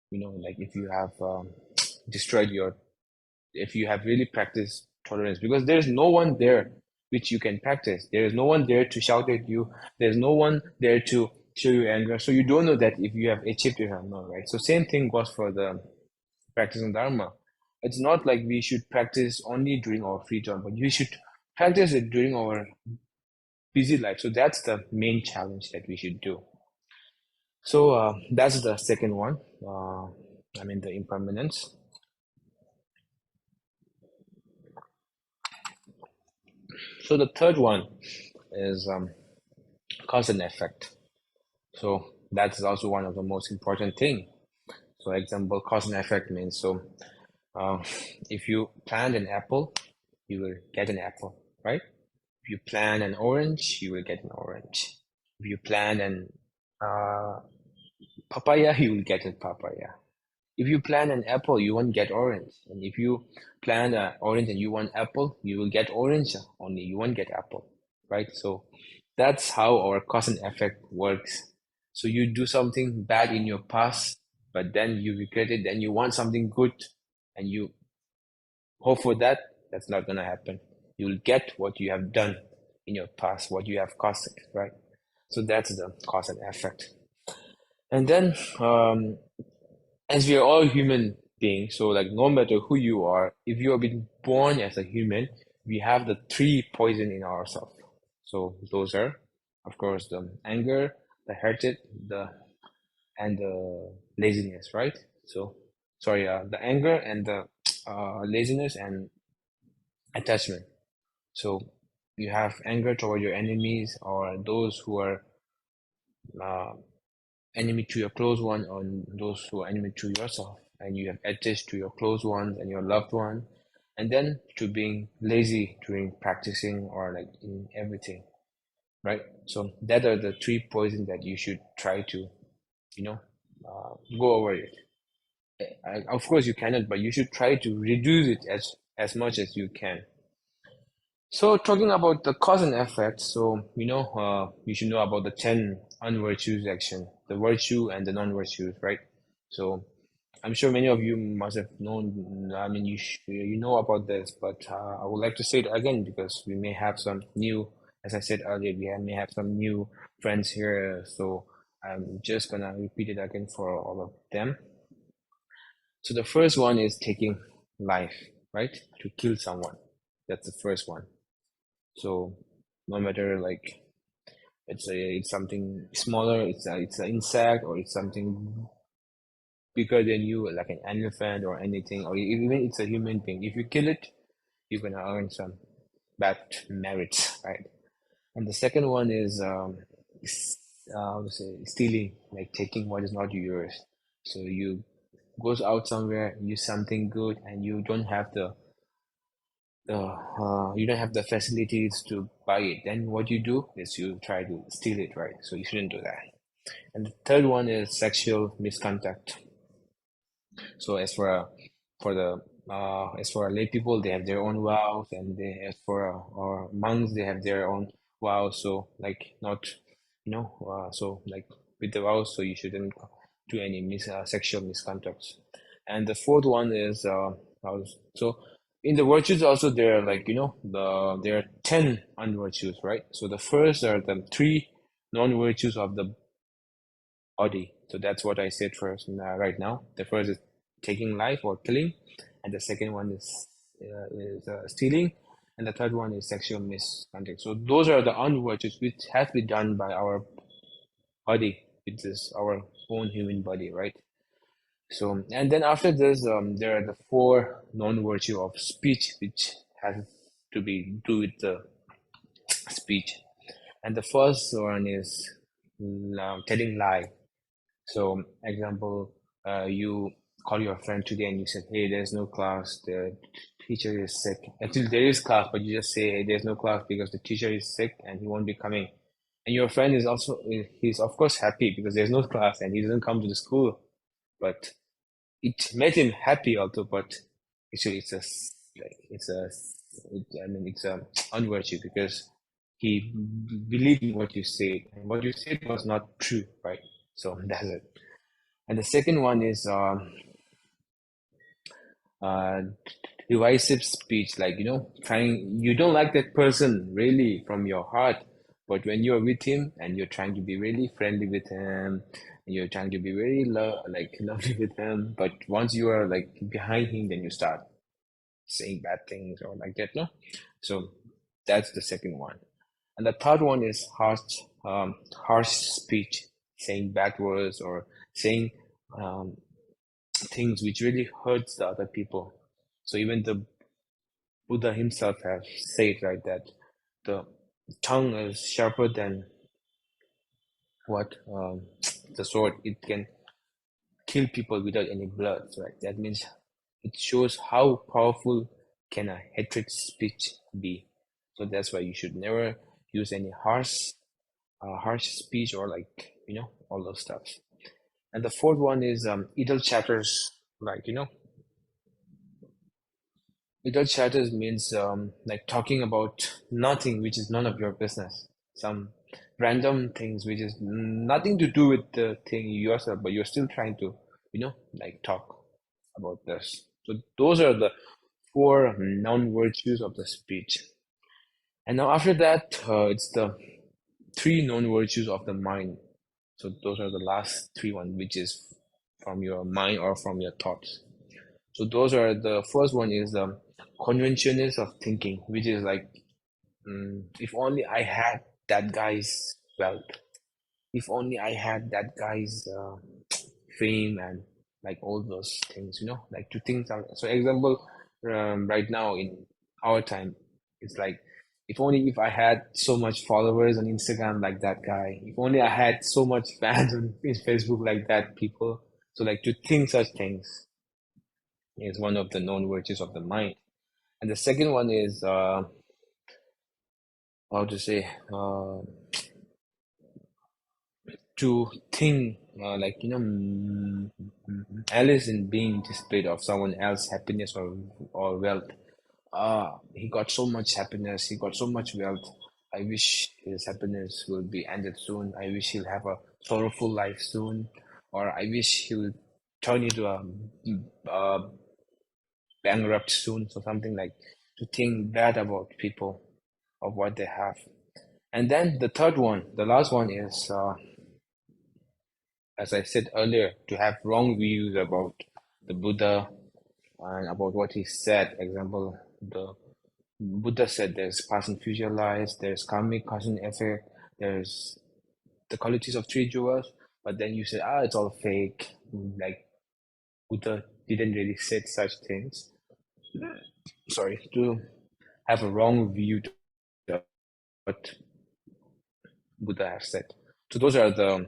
you know, like if you have destroyed your, if you have really practiced tolerance, because there's no one there which you can practice. There is no one there to shout at you. There's no one there to show you anger. So you don't know that if you have achieved it or not, right? So same thing goes for the practicing Dharma. It's not like we should practice only during our free time, but we should practice it during our busy life. So that's the main challenge that we should do. So that's the second one. I mean the impermanence. So the third one is cause and effect. So that's also one of the most important thing. So example, cause and effect means, so if you plant an apple, you will get an apple, right? If you plant an orange, you will get an orange. If you plant an papaya, you will get a papaya. If you plant an apple, you won't get orange. And if you plant an orange and you want apple, you will get orange only, you won't get apple, right? So that's how our cause and effect works. So you do something bad in your past, but then you regret it, then you want something good and you hope for that. That's not going to happen. You'll get what you have done in your past, what you have caused, right? So that's the cause and effect. And then as we are all human beings, so like no matter who you are, if you have been born as a human, we have the three poison in ourselves. So those are, of course, the anger, the hatred, and the laziness, right? So sorry, the anger and the laziness and attachment. So you have anger toward your enemies or those who are enemy to your close one, or those who are enemy to yourself, and you have attached to your close ones and your loved one, and then to being lazy during practicing or like in everything, right? So that are the three poisons that you should try to, you know, go over it. Of course you cannot, but you should try to reduce it as much as you can. So talking about the cause and effect, so you know, you should know about the 10 unvirtues action, the virtue and the non-virtues, right? So I'm sure many of you must have known, I mean, you know about this, but I would like to say it again because we may have some new, as I said earlier, may have some new friends here, so I'm just gonna repeat it again for all of them. So the first one is taking life, right? To kill someone. That's the first one. So no matter like it's something smaller, it's an insect, or it's something bigger than you, like an elephant or anything, or even it's a human being. If you kill it, you're gonna earn some bad merits, right? And the second one is how to say, stealing, like taking what is not yours. So you goes out somewhere, use something good, and you don't have the facilities to buy it. Then what you do is you try to steal it, right? So you shouldn't do that. And the third one is sexual misconduct. So as for lay people, they have their own vows, and as for or monks, they have their own vows. So like not, so like with the vows, so you shouldn't do any sexual misconducts. And the fourth one is so in the virtues also there are like there are 10 unvirtues, right? So the first are the 3 non-virtues of the body. So that's what I said first right now. The first is taking life or killing, and the second one is stealing, and the third one is sexual misconduct. So those are the unvirtues which has to be done by our body, which is our own human body, right? So, and then after this, there are the 4 non-virtue of speech, which has to be do with the speech. And the first one is telling lie. So, example, you call your friend today and you said, hey, there's no class, the teacher is sick. Actually, there is class, but you just say, hey, there's no class because the teacher is sick and he won't be coming. And your friend is also, he's of course happy because there's no class and he doesn't come to the school. But it made him happy also, but actually it's a unvirtue because he believed in what you said, and what you said was not true, right? So that's it. And the second one is divisive speech, like you don't like that person really from your heart, but when you're with him and you're trying to be really friendly with him, and you're trying to be very lovely with him, but once you are like behind him, then you start saying bad things or like that, no? So that's the second one. And the third one is harsh speech, saying bad words or saying things which really hurts the other people. So even the Buddha himself has said, right, that the tongue is sharper than what the sword. It can kill people without any blood, right? That means it shows how powerful can a hatred speech be. So that's why you should never use any harsh speech or all those stuff. And the fourth one is idle chatters, like idle chatters means like talking about nothing which is none of your business, some random things which is nothing to do with the thing yourself, but you're still trying to like talk about this. So those are the 4 non-virtues of the speech. And now after that, it's the 3 non-virtues of the mind. So those are the last 3 ones, which is from your mind or from your thoughts. So those are the first one is the conventionalness of thinking, which is like, if only I had that guy's wealth, if only I had that guy's fame and like all those things, like to think. So example, right now in our time, it's like, if only if I had so much followers on Instagram like that guy, if only I had so much fans on Facebook like that people. So like to think such things is one of the known virtues of the mind. And the second one is how to say to think like Alice in being displayed of someone else's happiness or wealth. He got so much happiness, he got so much wealth. I wish his happiness will be ended soon. I wish he'll have a sorrowful life soon, or I wish he'll turn into a bankrupt soon. So something like to think bad about people of what they have. And then the third one, the last one is as I said earlier, to have wrong views about the Buddha and about what he said. Example, the Buddha said there's past and future lives, there's karmic cause and effect, there's the qualities of 3 jewels, but then you said, it's all fake. Like Buddha didn't really say such things. Sorry, to have a wrong view to what Buddha has said. So those are the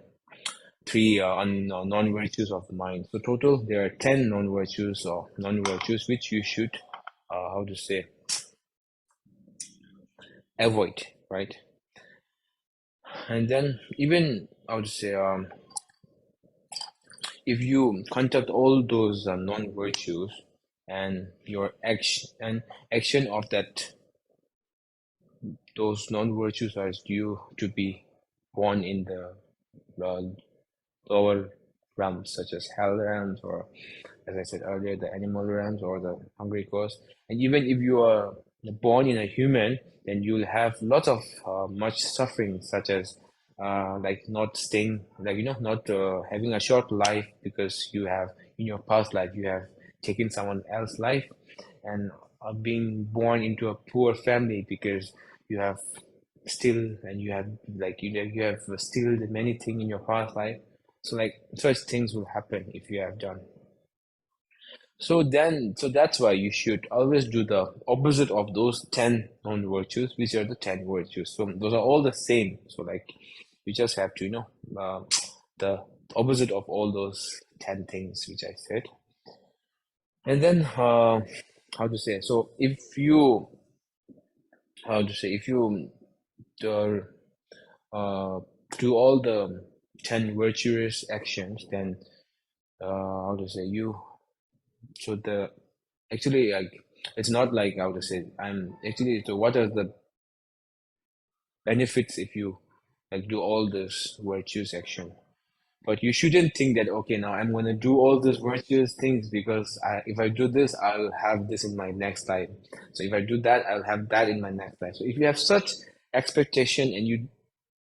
3 non-virtues of the mind. So total, there are 10 non-virtues or non-virtues which you should, how to say, avoid, right? And then even I would say if you conduct all those non-virtues and your action of that those non-virtues are due to be born in the uh, lower realms such as hell realms, or as I said earlier, the animal realms or the hungry ghost. And even if you are born in a human, then you'll have lots of much suffering, such as like not staying, like not having a short life because you have in your past life you have taken someone else's life, and being born into a poor family because you have still and you have like you have still many things in your past life. So like such things will happen if you have done. So that's why you should always do the opposite of those 10 non-virtues, which are the 10 virtues. So those are all the same. So like you just have to, the opposite of all those 10 things which I said. And then how to say? So if you if you do all the 10 virtuous actions, then how to say you so the actually like it's not like how to say I'm actually so what are the benefits if you like do all this virtuous action? But you shouldn't think that okay, now I'm gonna do all these virtuous things because if I do this I'll have this in my next life, so if I do that I'll have that in my next life. So if you have such expectation and you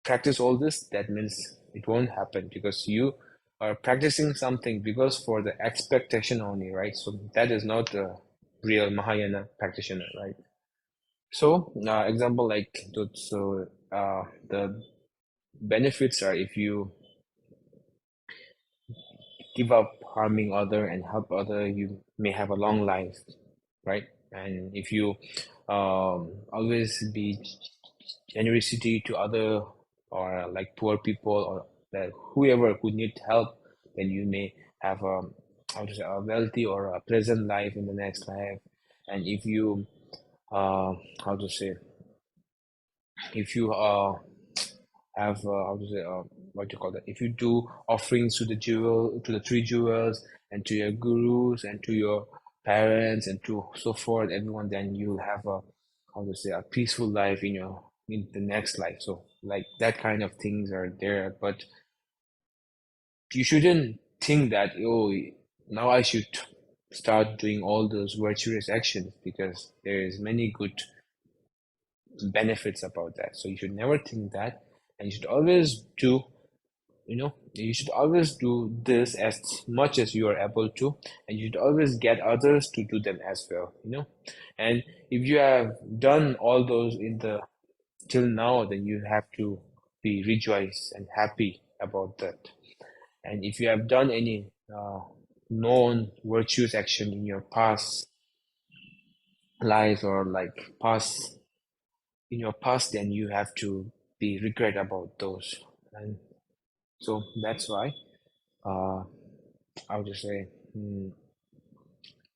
practice all this, that means it won't happen because you are practicing something because for the expectation only, right? So that is not a real Mahayana practitioner, right? So example like the benefits are if you give up harming other and help other, you may have a long life, right? And if you always be generosity to other or like poor people or that whoever who need help, then you may have how to say a wealthy or a pleasant life in the next life. And if you how to say if you have how to say what do you call that, if you do offerings to the three jewels and to your gurus and to your parents and to so forth everyone, then you'll have a how to say a peaceful life in the next life. So like that kind of things are there, but you shouldn't think that oh now I should start doing all those virtuous actions because there is many good benefits about that. So you should never think that, and you should always do you should always do this as much as you are able to, and you should always get others to do them as well, and if you have done all those in the till now, then you have to be rejoiced and happy about that. And if you have done any known virtuous action in your past life or like past in your past, then you have to be regret about those. And so that's why I would just say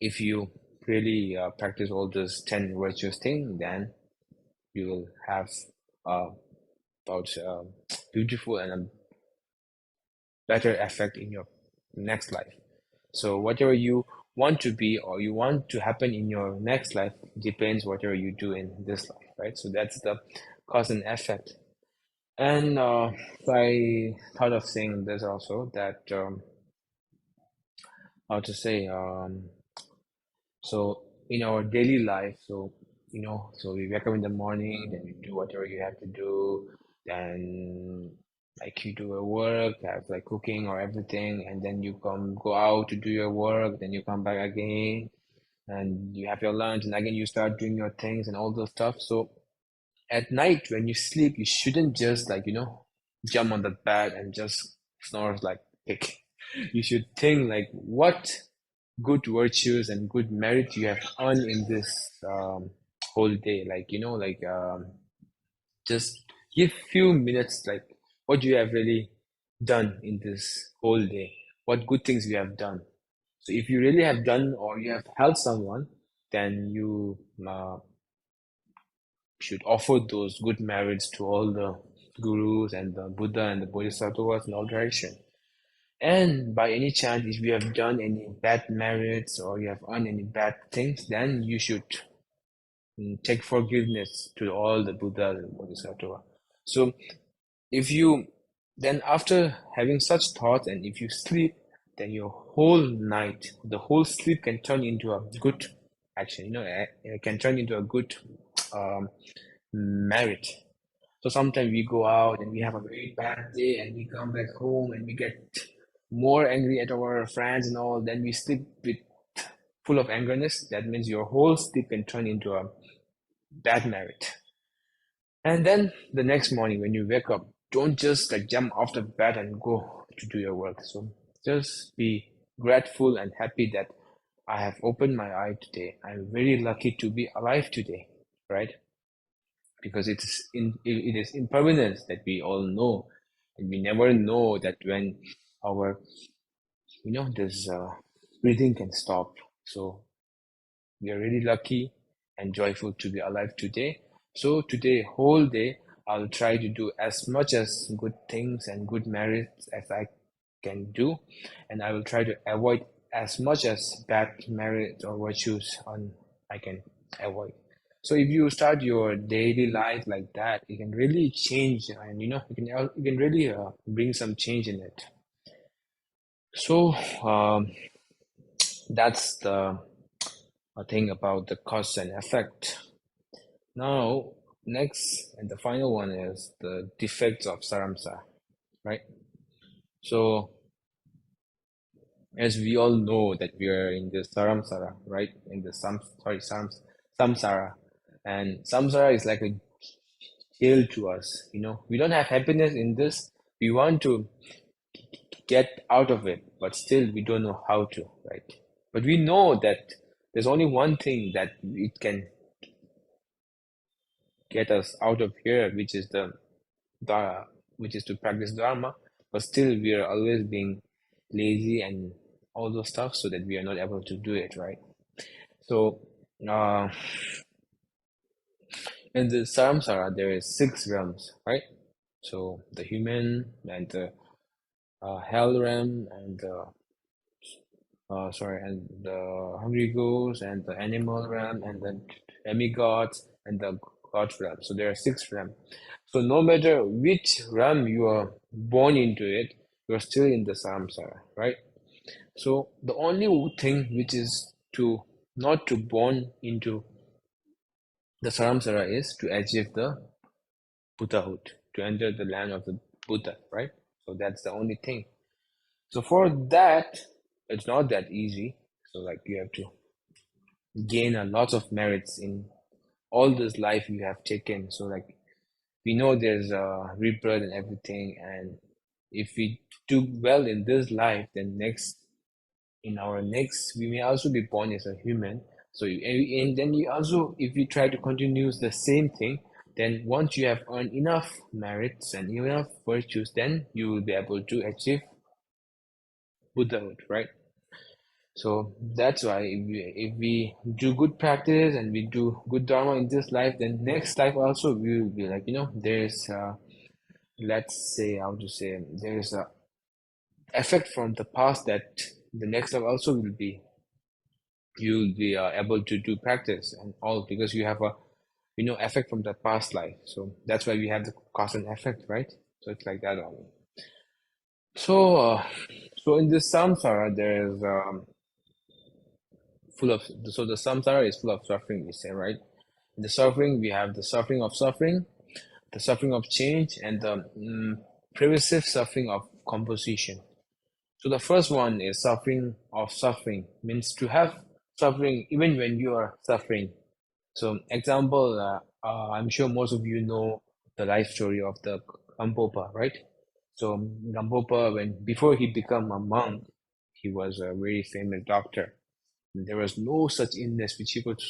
if you really practice all those 10 virtuous things, then you will have about beautiful and a better effect in your next life. So whatever you want to be or you want to happen in your next life depends whatever you do in this life, right? So that's the cause and effect. And I thought of saying this also that how to say so in our daily life, so so we wake up in the morning, then you do whatever you have to do, then like you do your work, have like cooking or everything, and then you go out to do your work, then you come back again and you have your lunch, and again you start doing your things and all those stuff. So at night when you sleep, you shouldn't just like jump on the bed and just snore like pig. You should think like what good virtues and good merit you have earned in this whole day, like just give few minutes like what you have really done in this whole day, what good things you have done. So if you really have done or you have helped someone, then you should offer those good merits to all the gurus and the Buddha and the Bodhisattvas in all direction. And by any chance, if you have done any bad merits or you have done any bad things, then you should take forgiveness to all the Buddha and Bodhisattva. So if you then after having such thoughts and if you sleep, then your whole night, the whole sleep can turn into a good action, it can turn into a good merit. So sometimes we go out and we have a very bad day and we come back home and we get more angry at our friends and all, then we sleep with full of angerness. That means your whole sleep can turn into a bad merit. And then the next morning when you wake up, don't just like jump off the bed and go to do your work. So just be grateful and happy that I have opened my eye today. I'm very lucky to be alive today, right? Because it is impermanence that we all know, and we never know that when our this breathing can stop. So we are really lucky and joyful to be alive today. So today, whole day, I'll try to do as much as good things and good merits as I can do, and I will try to avoid as much as bad merits or virtues I can avoid. So if you start your daily life like that, it can really change, and you can really bring some change in it. So that's the thing about the cause and effect. Now, next and the final one is the defects of samsara, right? So, as we all know that we are in the samsara, right? In the samsara, and samsara is like a jail to us. We don't have happiness in this. We want to get out of it, but still we don't know how to, right? But we know that there's only one thing that it can get us out of here, which is to practice dharma. But still, we are always being lazy and all those stuff, so that we are not able to do it, right? So, in the samsara, there is 6 realms, right? So the human and the hell realm and the and the hungry ghosts and the animal realm and the demigods and the god realm. So there are 6 realms. So no matter which realm you are born into it, you are still in the samsara, right? So the only thing which is not to born into the samsara is to achieve the Buddhahood, to enter the land of the Buddha, right? So that's the only thing. So for that, it's not that easy. So like you have to gain a lot of merits in all this life you have taken. So like we know there's a rebirth and everything, and if we do well in this life, then in our next we may also be born as a human. So and then you also, if you try to continue the same thing, then once you have earned enough merits and enough virtues, then you will be able to achieve Buddhahood, right? So that's why if we do good practice and we do good dharma in this life, then next life also we will be like, there's let's say, how to say, there's a effect from the past that the next life also will be, you'll be able to do practice and all, because you have a effect from the past life. So that's why we have the cause and effect, right? So it's like that only. So in this samsara there is the samsara is full of suffering, we say, right? In the suffering, we have the suffering of suffering, the suffering of change, and the pervasive suffering of composition. So the first one is suffering of suffering, means to have suffering even when you are suffering. So example, I'm sure most of you know the life story of the Gampopa, right? So Gampopa, before he became a monk, he was a very famous doctor. There was no such illness which he could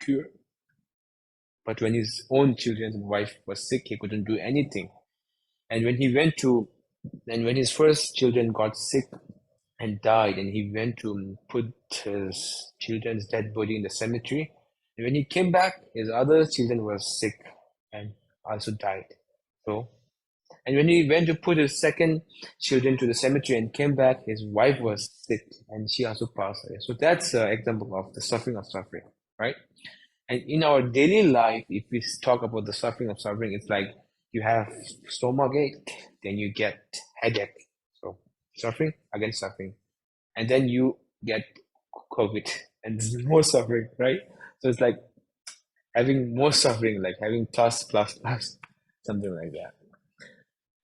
cure. But when his own children's wife was sick, he couldn't do anything. And when his first children got sick and died, and he went to put his children's dead body in the cemetery, and when he came back, his other children were sick and also died. So And when he went to put his second children to the cemetery and came back, his wife was sick and she also passed away. So that's an example of the suffering of suffering, right? And in our daily life, if we talk about the suffering of suffering, it's like you have stomach ache, then you get headache. So suffering against suffering. And then you get COVID and more suffering, right? So it's like having more suffering, like having plus, plus, plus, something like that.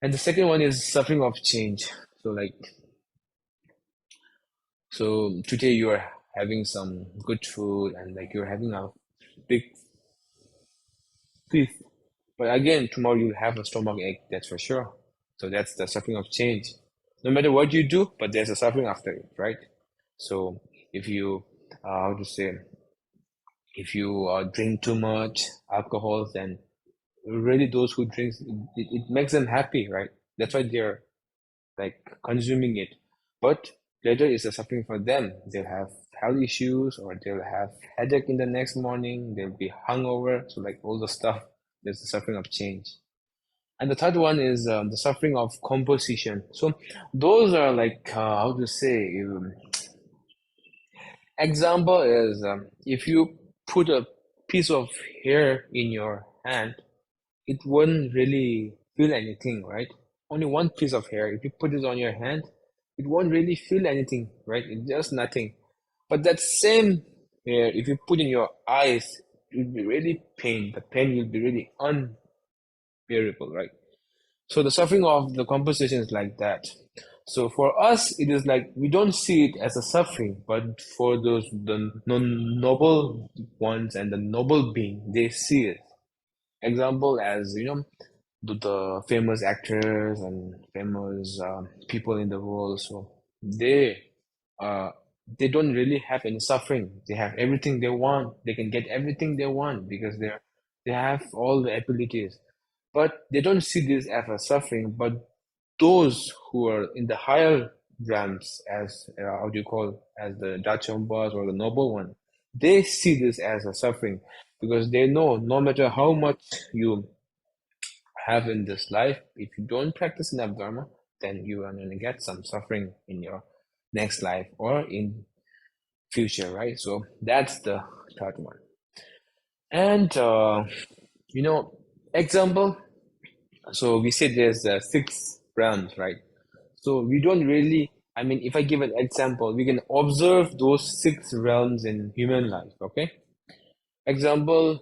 And the second one is suffering of change. So like, so today you are having some good food and like you're having a big feast, but again tomorrow you'll have a stomach ache, that's for sure. So that's the suffering of change. No matter what you do, but there's a suffering after it, right? So if you, how to say, if you drink too much alcohol, then really those who drink, it makes them happy, right? That's why they're like consuming it. But later is a suffering for them. They'll have health issues or they'll have headache in the next morning. They'll be hungover. So like all the stuff, there's the suffering of change. And the third one is the suffering of composition. So those are like, how to say, example is if you put a piece of hair in your hand, it won't really feel anything, right? Only one piece of hair. If you put it on your hand, it won't really feel anything, right? It's just nothing. But that same hair, if you put in your eyes, it will be really pain. The pain will be really unbearable, right? So the suffering of the composition is like that. So for us, it is like we don't see it as a suffering, but for those the noble ones and the noble being, they see it. Example as the famous actors and famous people in the world. So uh, they don't really have any suffering. They have everything they want. They can get everything they want because they have all the abilities. But they don't see this as a suffering. But those who are in the higher realms, as how do you call, as the Dachambas or the noble one, they see this as a suffering because they know no matter how much you have in this life, if you don't practice enough dharma, then you are going to get some suffering in your next life or in future, right? So that's the third one. And example, so we said there's 6 realms, right? So we don't really, I mean, if I give an example, we can observe those 6 realms in human life, okay? Example,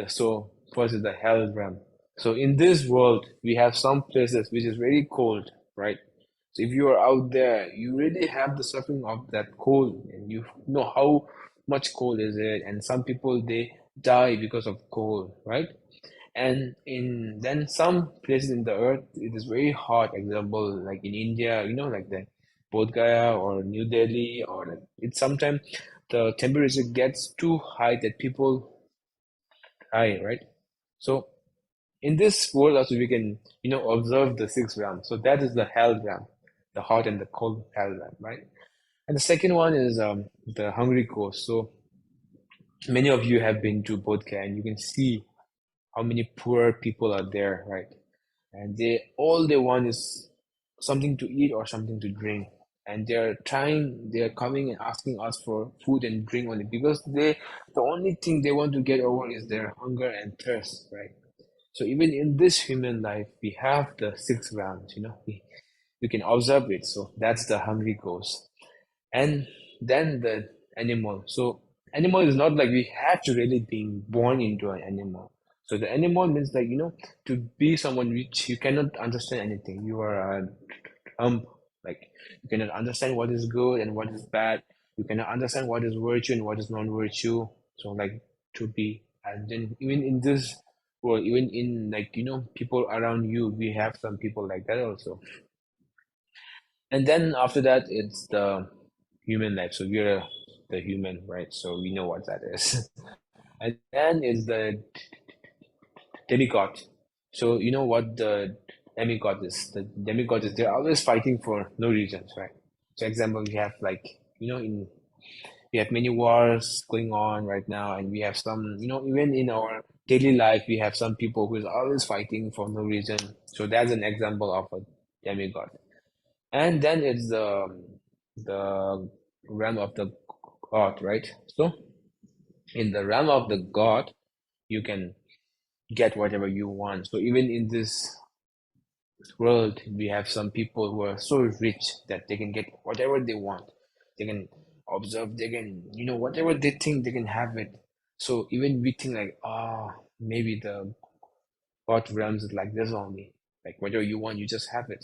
so first is the hell realm. So in this world, we have some places which is very cold, right? So if you are out there, you really have the suffering of that cold, and you know how much cold is it, and some people they die because of cold, right? And in then some places in the earth, it is very hot. Example, like in India, like the Bodh Gaya or New Delhi, or like it's sometimes the temperature gets too high that people die, right? So in this world also we can, observe the 6 realms. So that is the hell realm, the hot and the cold hell realm, right? And the second one is the hungry ghost. So many of you have been to Bodh Gaya and you can see how many poor people are there, right? And all they want is something to eat or something to drink. And they're coming and asking us for food and drink only because the only thing they want to get over is their hunger and thirst, right? So even in this human life, we have the 6 realms, we can observe it. So that's the hungry ghost. And then the animal. So animal is not like we have to really being born into an animal. So the animal means like, to be someone which you cannot understand anything. You are a like you cannot understand what is good and what is bad. You cannot understand what is virtue and what is non-virtue. So like to be, and then even in this world, even in like, people around you, we have some people like that also. And then after that, it's the human life. So we're the human, right? So we know what that is. And then is the demigod. So you know what the demigod is? The demigod is they're always fighting for no reasons, right? So example, we have like, we have many wars going on right now, and we have some, even in our daily life, we have some people who is always fighting for no reason. So that's an example of a demigod. And then it's the realm of the god, right? So in the realm of the god, you can get whatever you want. So even in this world, we have some people who are so rich that they can get whatever they want. They can observe, they can, whatever they think, they can have it. So even we think like, maybe the God realms is like this only. Like whatever you want, you just have it.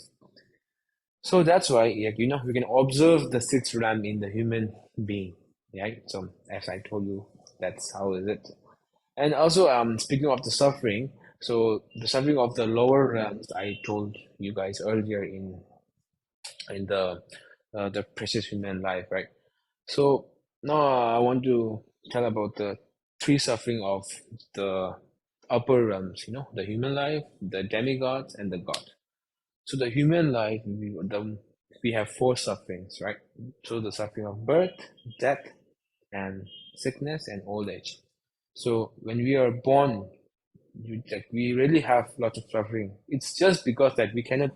So that's why, we can observe the sixth realm in the human being, right? So as I told you, that's how is it. And also, speaking of the suffering, so the suffering of the lower realms, I told you guys earlier in the precious human life, right? So now I want to tell about the three suffering of the upper realms, the human life, the demigods, and the god. So the human life, we have four sufferings, right? So the suffering of birth, death, and sickness and old age. So when we are born, we really have lots of suffering. It's just because that we cannot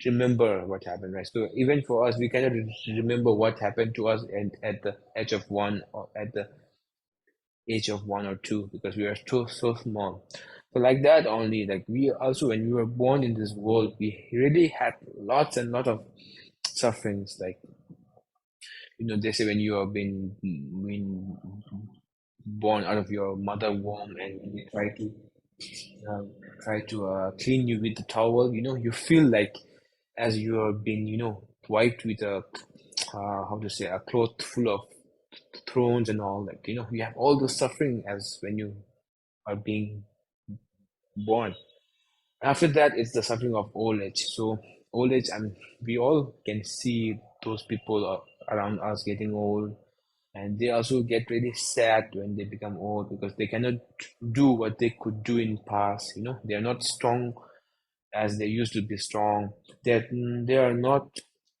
remember what happened, right? So even for us, we cannot remember what happened to us at the age of 1 or at the age of 1 or 2 because we are so small. So like that only, like we also, when we were born in this world, we really had lots and lots of sufferings. Like, they say when you have been born out of your mother womb and we try to clean you with the towel, you feel like as you are being, wiped with a, how to say, a cloth full of thrones and all, like, you have all the suffering as when you are being born. After that, it's the suffering of old age. So old age, we all can see those people around us getting old, and they also get really sad when they become old because they cannot do what they could do in past. They are not strong as they used to be strong. They are not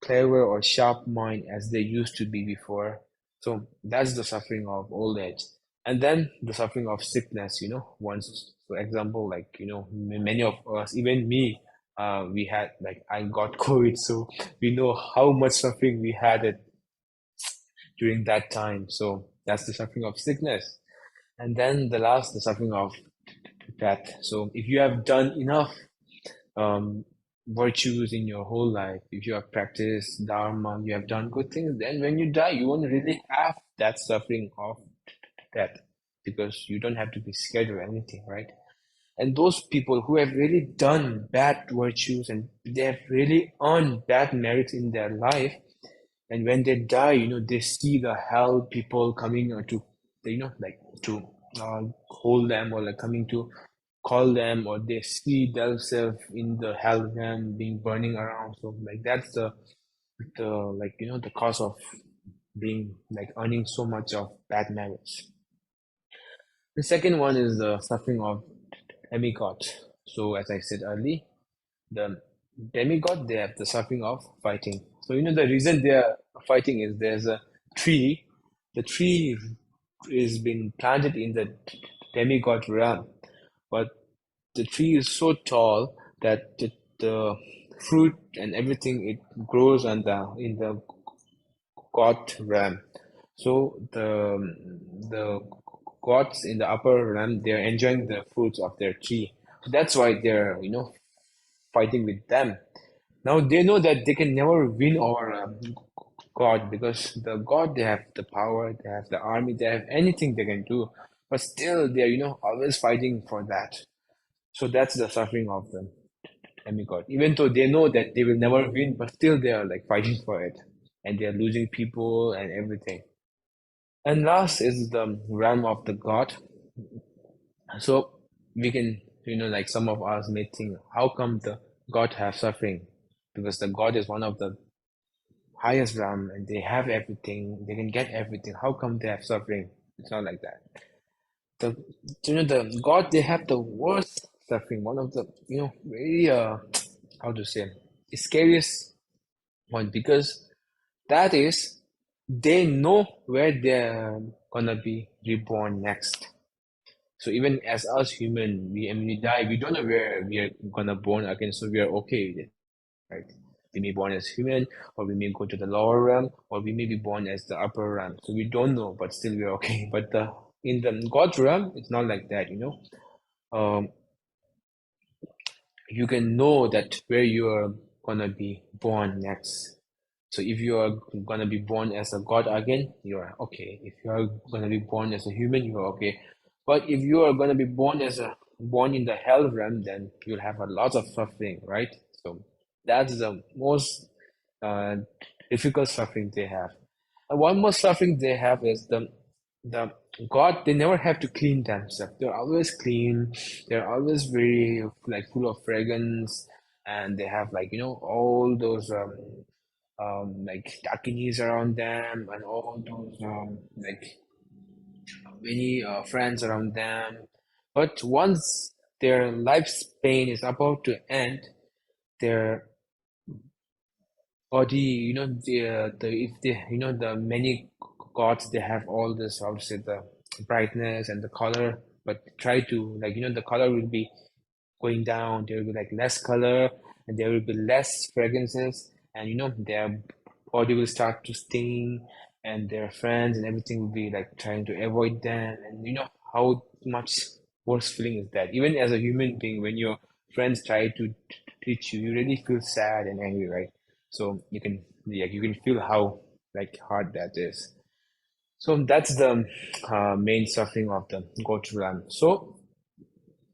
clever or sharp mind as they used to be before. So that's the suffering of old age. And then the suffering of sickness, once, for example, like, many of us, even me, we had, like, I got COVID, so we know how much suffering we had it during that time. So that's the suffering of sickness. And then the suffering of death. So if you have done enough virtues in your whole life, if you have practiced dharma, you have done good things, then when you die, you won't really have that suffering of death because you don't have to be scared of anything, right? And those people who have really done bad virtues and they have really earned bad merits in their life, and when they die, they see the hell people coming to, like to hold them or like coming to call them, or they see themselves in the hell realm being burning around. So like that's the like the cause of being like earning so much of bad merits. The second one is the suffering of demigod. So as I said earlier, the demigod, they have the suffering of fighting. So the reason they are fighting is there's a tree. The tree is been planted in the demigod realm, but the tree is so tall that the fruit and everything it grows in the god realm. So the gods in the upper realm, they're enjoying the fruits of their tree. So that's why they're fighting with them. Now they know that they can never win over God because the God, they have the power, they have the army, they have anything they can do, but still they're always fighting for that. So that's the suffering of the demigod. Even though they know that they will never win, but still they are like fighting for it, and they are losing people and everything. And last is the realm of the god. So we can, like some of us may think, how come the god have suffering? Because the god is one of the highest realm and they have everything, they can get everything. How come they have suffering? It's not like that. The god, they have the worst suffering, one of the very how to say, scariest one, because that is they know where they're gonna be reborn next. So even as us human, when we die, we don't know where we are gonna born again, so we are okay with it, right? We may be born as human, or we may go to the lower realm, or we may be born as the upper realm. So we don't know, but still we're okay. But in the God realm, it's not like that, you know. You can know that where you are gonna be born next. So if you are gonna be born as a god again, you are okay. If you are gonna be born as a human, you are okay. But if you are gonna be born born in the hell realm, then you'll have a lot of suffering, right? So that's the most uh, difficult suffering they have. And one more suffering they have is the God, they never have to clean themselves. They're always clean. They're always very like full of fragrance, and they have like, you know, all those like dakinis around them, and all those like many friends around them. But once their lifespan is about to end, their body, you know, the if they, you know, the many gods, they have all this, how to say, the brightness and the color, but try to, like, you know, the color will be going down. There will be like less color, and there will be less fragrances, and you know, their body will start to sting, and their friends and everything will be like trying to avoid them. And you know how much worse feeling is that? Even as a human being, when your friends try to treat you, you really feel sad and angry, right? So you can, yeah, you can feel how like hard that is. So that's the main suffering of the Gochuran. So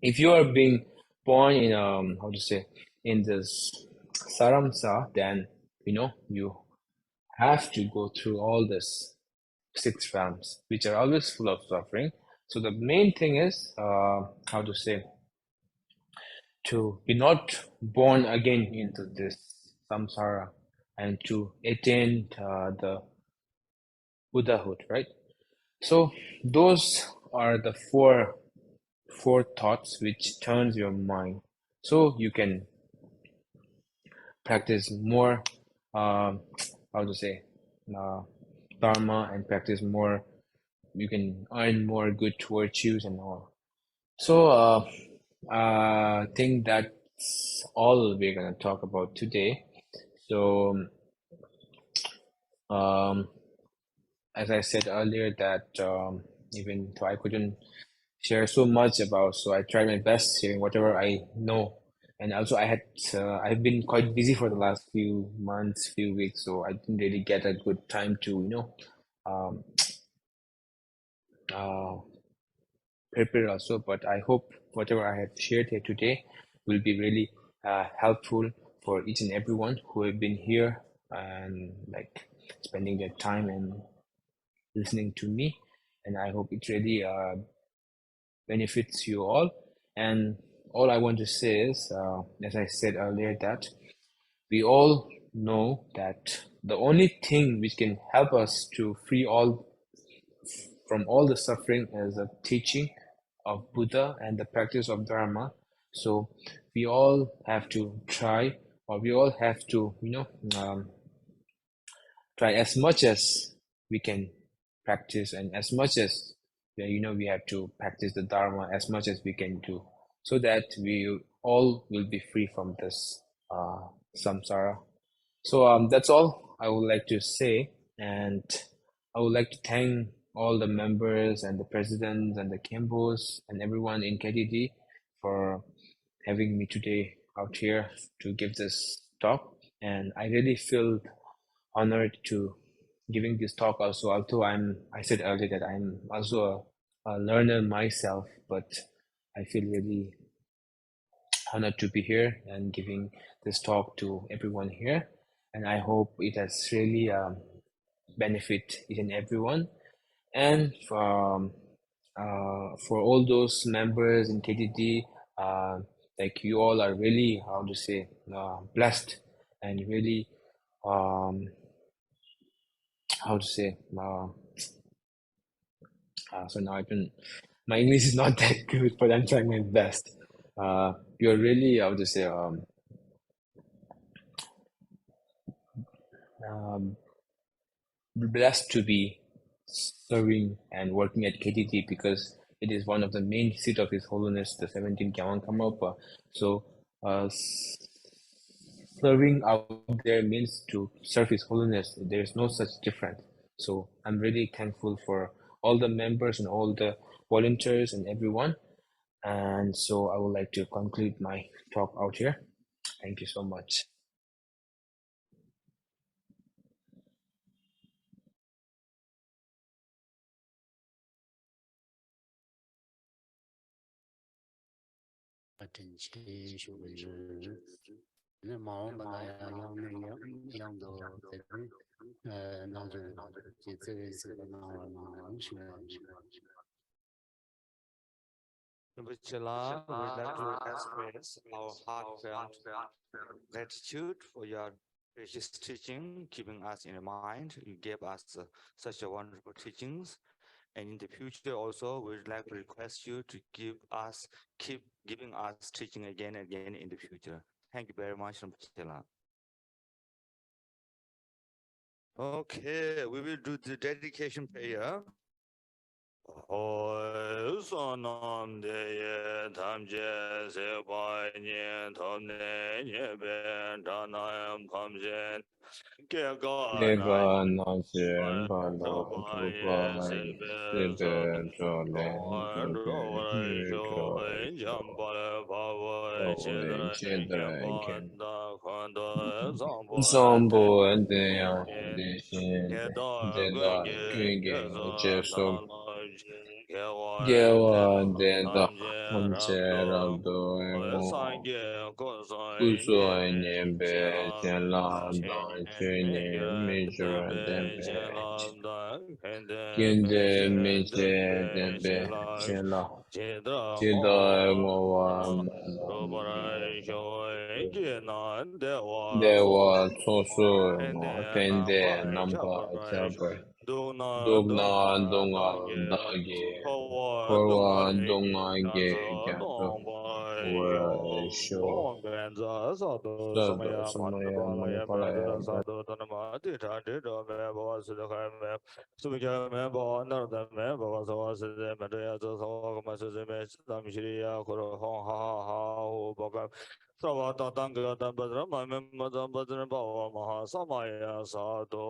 if you are being born in how to say, in this Saramsa, then you know you have to go through all this 6 realms, which are always full of suffering. So the main thing is how to say, to be not born again into this samsara, and to attain the Buddhahood, right? So those are the four thoughts which turns your mind, so you can practice more how to say, uh, dharma, and practice more. You can earn more good virtues and all. So I think that's all we're gonna talk about today. So um, as I said earlier, that even though I couldn't share so much about, so I tried my best sharing whatever I know. And also I've been quite busy for the last few months, few weeks, so I didn't really get a good time to, you know, um, uh, prepare also. But I hope whatever I have shared here today will be really helpful for each and everyone who have been here and like spending their time and listening to me. And I hope it really benefits you all. And all I want to say is, as I said earlier, that we all know that the only thing which can help us to free all from all the suffering is the teaching of Buddha and the practice of Dharma. So we all have to try, or we all have to, you know, try as much as we can practice, and as much as, you know, we have to practice the Dharma as much as we can do, so that we all will be free from this samsara. So that's all I would like to say, and I would like to thank all the members and the presidents and the Kembos and everyone in KDD for having me today out here to give this talk. And I really feel honored to giving this talk also, although I said earlier that I'm also a learner myself, but I feel really honored to be here and giving this talk to everyone here. And I hope it has really benefit each and everyone. And for all those members in KDD, like you all are really, how to say, blessed, and really how to say, so now I can, my English is not that good, but I'm trying my best. You're really, how to say, blessed to be serving and working at KTT, because it is one of the main seat of His Holiness, the 17th Gyawan Karmapa. So serving out there means to serve His Holiness. There is no such difference. So I'm really thankful for all the members and all the volunteers and everyone. And so I would like to conclude my talk out here. Thank you so much.
Rinpoche, we'd like to express our heartfelt gratitude for your precious teaching, keeping us in mind. You gave us such a wonderful teachings. And in the future also, we'd like to request you to keep giving us teaching again and again in the future. Thank you very much, Rinpoche. Okay, we will do the dedication prayer. Sonam de tamje se pai ni tom ne ye ben danam tamjen ke ga na
Shen Palo Tupa Sibe Jolen Hydro Chedra Ken Sombo and the Shin Jeda Gwingen Jeso Gewa Deda Tamcherado Emo Kuso Nyembe Jela Dan Chene Major Dembe Kyunde Meche Dembe Jela Chida Mowa Dewa Tosu Mo Tende Namba Chaber Dogna Donga Dagi Korwa Donga Ge Gato Ora Sho Sada Samaya Manipalaya
Samaya Sado